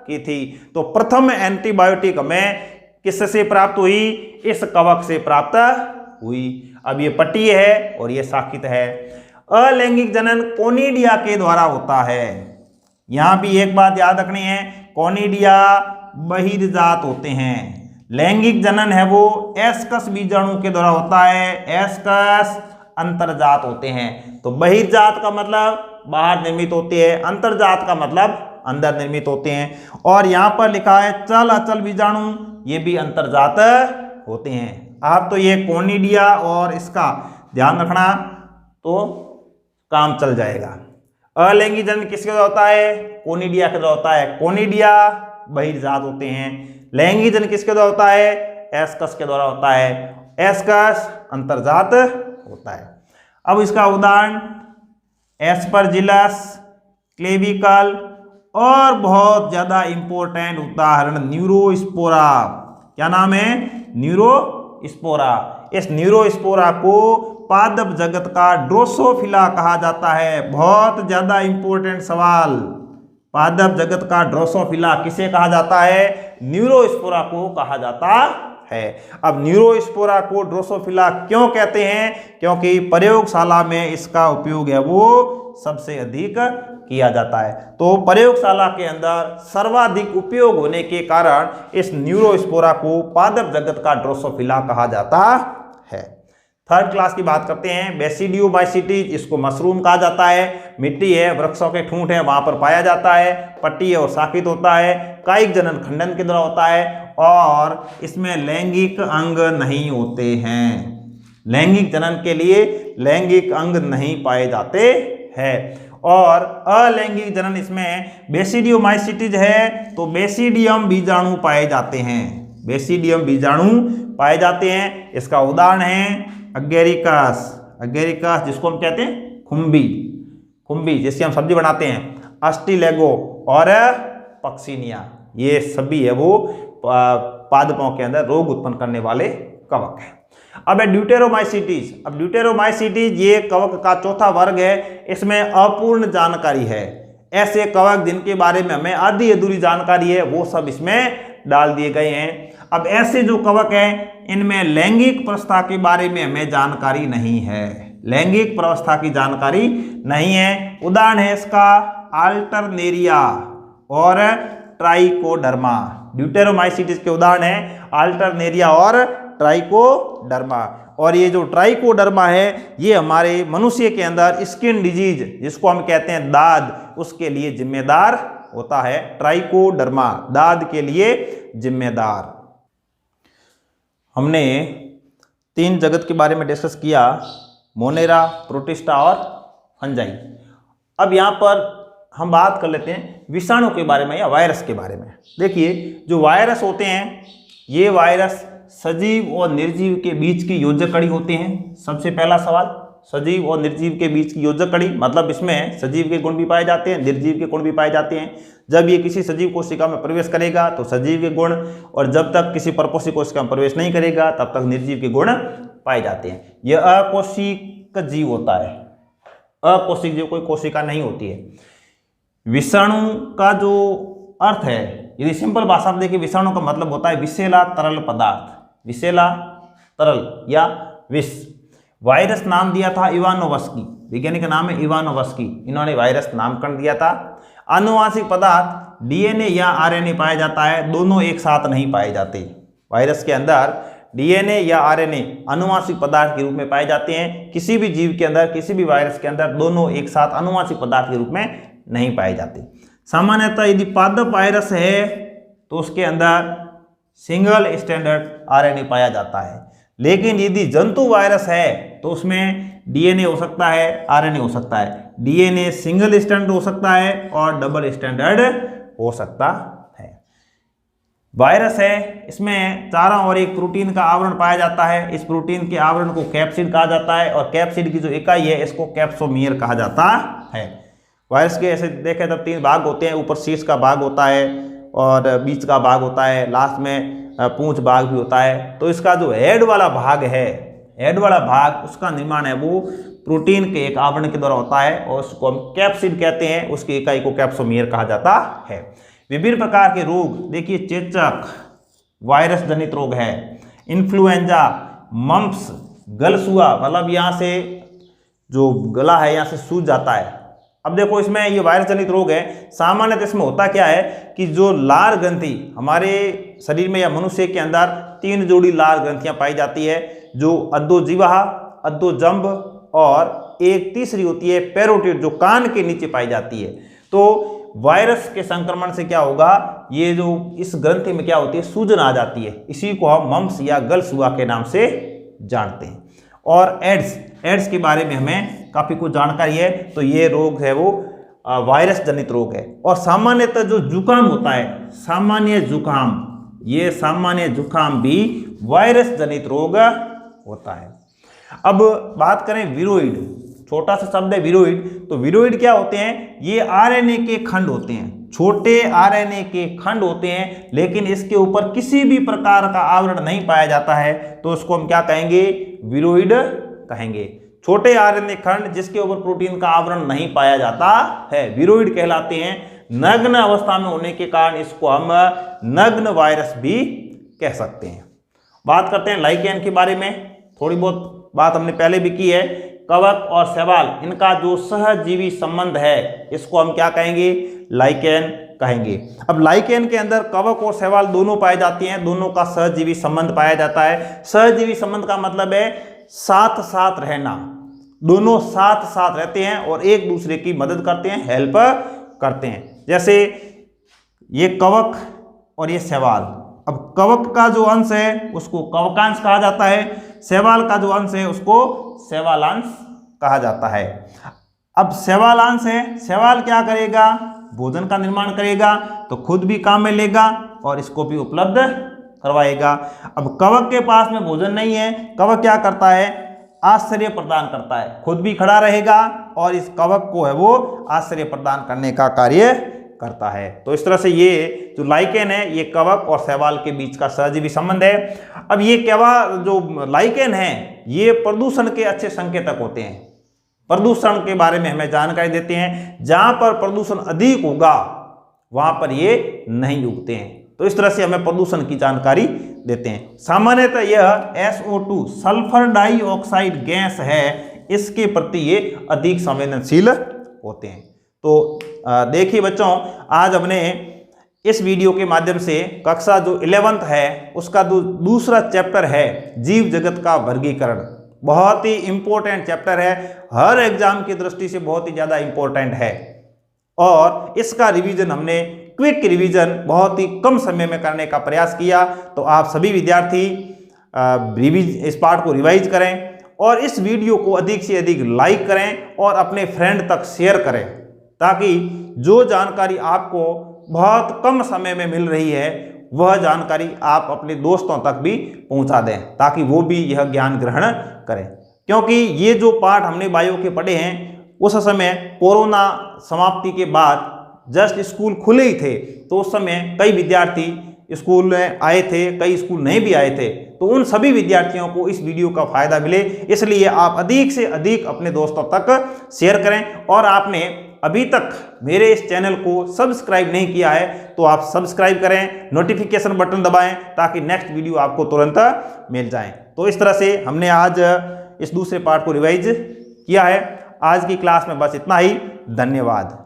की थी। तो प्रथम एंटीबायोटिक हमें किससे प्राप्त हुई? इस कवक से प्राप्त हुई। अब ये पट्टीय है और ये शाखित है। अलैंगिक जनन कोनिडिया के द्वारा होता है। यहां भी एक बात याद रखनी है, कोनिडिया बहिर्जात होते हैं। लैंगिक जनन है वो एस्कस बीजाणु के द्वारा होता है, एस्कस अंतर्जात होते हैं। तो बहिर्जात का मतलब बाहर निर्मित होते हैं, अंतर्जात का मतलब अंदर निर्मित होते हैं। और यहां पर लिखा है चल अचल बीजाणु, ये भी अंतर्जात होते हैं। आप तो ये कोनिडिया और इसका ध्यान रखना तो काम चल जाएगा। अलैंगिक जनन किसके द्वारा होता है? कोनिडिया के द्वारा होता है। कोनिडिया बहिर्जात होते हैं। लैंगिक जनन किसके द्वारा होता है? एस्कस के द्वारा होता है। एस्कस अंतर्जात होता है। अब इसका उदाहरण एस्परजिलस, क्लेविकल और बहुत ज्यादा इंपॉर्टेंट उदाहरण न्यूरोस्पोरा। क्या नाम है? न्यूरोस्पोरा। इस न्यूरोस्पोरा को पादप जगत का ड्रोसोफिला कहा जाता है। बहुत ज्यादा इंपॉर्टेंट सवाल, पादप जगत का ड्रोसोफिला किसे कहा जाता है? न्यूरोस्पोरा को कहा जाता है। अब न्यूरोस्पोरा को ड्रोसोफिला क्यों कहते हैं? क्योंकि प्रयोगशाला में इसका उपयोग है वो सबसे अधिक किया जाता है। तो प्रयोगशाला के अंदर सर्वाधिक उपयोग होने के कारण इस न्यूरोस्पोरा को पादप जगत का ड्रोसोफिला कहा जाता है। थर्ड क्लास की बात करते हैं, बेसिडियोमाइसिटीज, इसको मशरूम कहा जाता है। मिट्टी है, वृक्षों के ठूंठ है, वहां पर पाया जाता है। पट्टी और शाखित होता है। कायिक जनन खंडन के द्वारा होता है और इसमें लैंगिक अंग नहीं होते हैं। लैंगिक जनन के लिए लैंगिक अंग नहीं पाए जाते हैं। और अलैंगिक जनन इसमें बेसिडियोमाइसिटीज है तो बेसिडियम बीजाणु पाए जाते हैं। बेसिडियम बीजाणु पाए जाते हैं। इसका उदाहरण है अगेरिकस। अगेरिकस जिसको हम कहते हैं खुम्बी, खुम्बी जिसकी हम सब्जी बनाते हैं। अस्टिलेगो और पक्सिनिया, ये सभी है वो पादपों के अंदर रोग उत्पन्न करने वाले कवक हैं। अब है ड्यूटेरोमाइसिटीज। अब ड्यूटेरोमाइसिटीज ये कवक का चौथा वर्ग है। इसमें अपूर्ण जानकारी है। ऐसे कवक जिनके बारे में हमें आधी अधूरी जानकारी है वो सब इसमें डाल दिए गए हैं। अब ऐसे जो कवक हैं इनमें लैंगिक प्रवस्था के बारे में हमें जानकारी नहीं है। लैंगिक प्रवस्था की जानकारी नहीं है। उदाहरण है इसका अल्टरनेरिया और ट्राइकोडर्मा। ड्यूटेरोमाइसिटीज के उदाहरण है अल्टरनेरिया और ट्राइकोडर्मा। और ये जो ट्राइकोडर्मा है ये हमारे मनुष्य के अंदर स्किन डिजीज जिसको हम कहते हैं दाद, उसके लिए जिम्मेदार होता है। ट्राइकोडर्मा दाद के लिए जिम्मेदार। हमने 3 जगत के बारे में डिस्कस किया, मोनेरा, प्रोटिस्टा और फंजाई। अब यहाँ पर हम बात कर लेते हैं विषाणु के बारे में या वायरस के बारे में। देखिए जो वायरस होते हैं, ये वायरस सजीव और निर्जीव के बीच की योजक कड़ी होते हैं। सबसे पहला सवाल, सजीव और निर्जीव के बीच की योजक कड़ी, मतलब इसमें सजीव के गुण भी पाए जाते हैं, निर्जीव के गुण भी पाए जाते हैं। जब ये किसी सजीव कोशिका में प्रवेश करेगा तो सजीव के गुण, और जब तक किसी परपोषी कोशिका में प्रवेश नहीं करेगा तब तक निर्जीव के गुण पाए जाते हैं। यह अकोशिक जीव होता है, अकोशिक जीव, कोई कोशिका नहीं होती है। विषाणु का जो अर्थ है, यदि सिंपल भाषा में देखिए, विषाणु का मतलब होता है विषैला तरल पदार्थ, विषैला तरल या विष। वायरस नाम दिया था इवानोव्स्की, वैज्ञानिक का नाम है इवानोव्स्की, इन्होंने वायरस नामकरण दिया था। आनुवांशिक पदार्थ डीएनए या आरएनए पाया जाता है, दोनों एक साथ नहीं पाए जाते। वायरस के अंदर डीएनए या आरएनए आनुवांशिक पदार्थ के रूप में पाए जाते हैं। किसी भी जीव के अंदर, किसी भी वायरस के अंदर दोनों एक साथ आनुवांशिक पदार्थ के रूप में नहीं पाए जाते। सामान्यतः यदि पादप वायरस है तो उसके अंदर सिंगल स्टैंडर्ड आरएनए पाया जाता है, लेकिन यदि जंतु वायरस है तो उसमें डीएनए हो सकता है, आरएनए हो सकता है। डीएनए सिंगल स्टैंडर्ड हो सकता है और डबल स्टैंडर्ड हो सकता है। वायरस है, इसमें चारों ओर एक प्रोटीन का आवरण पाया जाता है। इस प्रोटीन के आवरण को कैप्सिड कहा जाता है, और कैप्सिड की जो इकाई है इसको कैप्सोमियर कहा जाता है। वायरस के ऐसे देखें तब 3 भाग होते हैं, ऊपर शीर्ष का भाग होता है और बीच का भाग होता है, लास्ट में पूंछ भाग भी होता है। तो इसका जो हेड वाला भाग है, हेड वाला भाग, उसका निर्माण है वो प्रोटीन के एक आवरण के द्वारा होता है और उसको हम कैप्सिड कहते हैं, उसकी इकाई को कैप्सोमियर कहा जाता है। विभिन्न प्रकार के रोग, देखिए चेचक वायरस जनित रोग है, इन्फ्लुएंजा, मम्प्स, गलसुआ, मतलब यहाँ से जो गला है यहाँ से सूज जाता है। अब देखो इसमें ये वायरस जनित रोग है, सामान्यतः इसमें होता क्या है कि जो लार ग्रंथि हमारे शरीर में या मनुष्य के अंदर 3 जोड़ी लार ग्रंथियां पाई जाती है, जो अद्धोजीवा, अद्धोजंभ और एक तीसरी होती है पैरोटिड, जो कान के नीचे पाई जाती है। तो वायरस के संक्रमण से क्या होगा, ये जो इस ग्रंथि में क्या होती है, सूजन आ जाती है। इसी को हम मम्प्स या गलसुआ के नाम से जानते हैं। और एड्स के बारे में हमें काफ़ी कुछ जानकारी है। तो ये रोग है वो वायरस जनित रोग है। और सामान्यतः जो जुकाम होता है, सामान्य जुकाम, ये सामान्य जुकाम भी वायरस जनित रोग होता है। अब बात करें विरोइड, छोटा सा शब्द है विरोइड। तो विरोइड क्या होते हैं, ये आरएनए के खंड होते हैं, छोटे आरएनए के खंड होते हैं, लेकिन इसके ऊपर किसी भी प्रकार का आवरण नहीं पाया जाता है, तो उसको हम क्या कहेंगे, विरोइड कहेंगे। छोटे आरएनए खंड जिसके ऊपर प्रोटीन का आवरण नहीं पाया जाता है, विरोइड कहलाते हैं। नग्न अवस्था में होने के कारण इसको हम नग्न वायरस भी कह सकते हैं। बात करते हैं लाइकेन के बारे में, थोड़ी बहुत बात हमने पहले भी की है। कवक और शैवाल, इनका जो सहजीवी संबंध है, इसको हम क्या कहेंगे, लाइकेन कहेंगे। अब लाइकेन के अंदर कवक और शैवाल दोनों पाए जाते हैं, दोनों का सहजीवी संबंध पाया जाता है। सहजीवी संबंध का मतलब है साथ साथ रहना, दोनों साथ साथ रहते हैं और एक दूसरे की मदद करते हैं, हेल्प करते हैं। जैसे ये कवक और ये शैवाल। अब कवक का जो अंश है उसको कवकांश कहा जाता है, शैवाल का जो अंश है उसको शैवालांश कहा जाता है। अब शैवालांश है, शैवाल क्या करेगा, भोजन का निर्माण करेगा, तो खुद भी काम में लेगा और इसको भी उपलब्ध करवाएगा। अब कवक के पास में भोजन नहीं है, कवक क्या करता है, आश्रय प्रदान करता है, खुद भी खड़ा रहेगा और इस कवक को है वो आश्रय प्रदान करने का कार्य करता है। तो इस तरह से ये जो लाइकेन है, ये कवक और शैवाल के बीच का सहजीवी संबंध है। अब ये जो लाइकेन है, ये प्रदूषण के अच्छे संकेतक होते हैं। प्रदूषण के बारे में हमें जानकारी देते हैं, जहां पर प्रदूषण अधिक होगा वहां पर ये नहीं उगते हैं। तो इस तरह से हमें प्रदूषण की जानकारी देते हैं। सामान्यतः यह SO2 सल्फर डाइऑक्साइड गैस है, इसके प्रति ये अधिक संवेदनशील होते हैं। तो देखिए बच्चों, आज हमने इस वीडियो के माध्यम से कक्षा जो 11th है उसका दूसरा चैप्टर है जीव जगत का वर्गीकरण, बहुत ही इंपॉर्टेंट चैप्टर है, हर एग्जाम की दृष्टि से बहुत ही ज़्यादा इंपॉर्टेंट है। और इसका रिवीजन हमने क्विक रिवीजन बहुत ही कम समय में करने का प्रयास किया। तो आप सभी विद्यार्थी इस पार्ट को रिवाइज करें और इस वीडियो को अधिक से अधिक लाइक करें और अपने फ्रेंड तक शेयर करें, ताकि जो जानकारी आपको बहुत कम समय में मिल रही है वह जानकारी आप अपने दोस्तों तक भी पहुंचा दें, ताकि वो भी यह ज्ञान ग्रहण करें। क्योंकि ये जो पाठ हमने बायो के पढ़े हैं उस समय कोरोना समाप्ति के बाद जस्ट स्कूल खुले ही थे, तो उस समय कई विद्यार्थी स्कूल में आए थे, कई स्कूल नहीं भी आए थे। तो उन सभी विद्यार्थियों को इस वीडियो का फायदा मिले, इसलिए आप अधिक से अधिक अपने दोस्तों तक शेयर करें। और आपने अभी तक मेरे इस चैनल को सब्सक्राइब नहीं किया है तो आप सब्सक्राइब करें, नोटिफिकेशन बटन दबाएं ताकि नेक्स्ट वीडियो आपको तुरंत मिल जाए। तो इस तरह से हमने आज इस दूसरे पार्ट को रिवाइज किया है। आज की क्लास में बस इतना ही। धन्यवाद।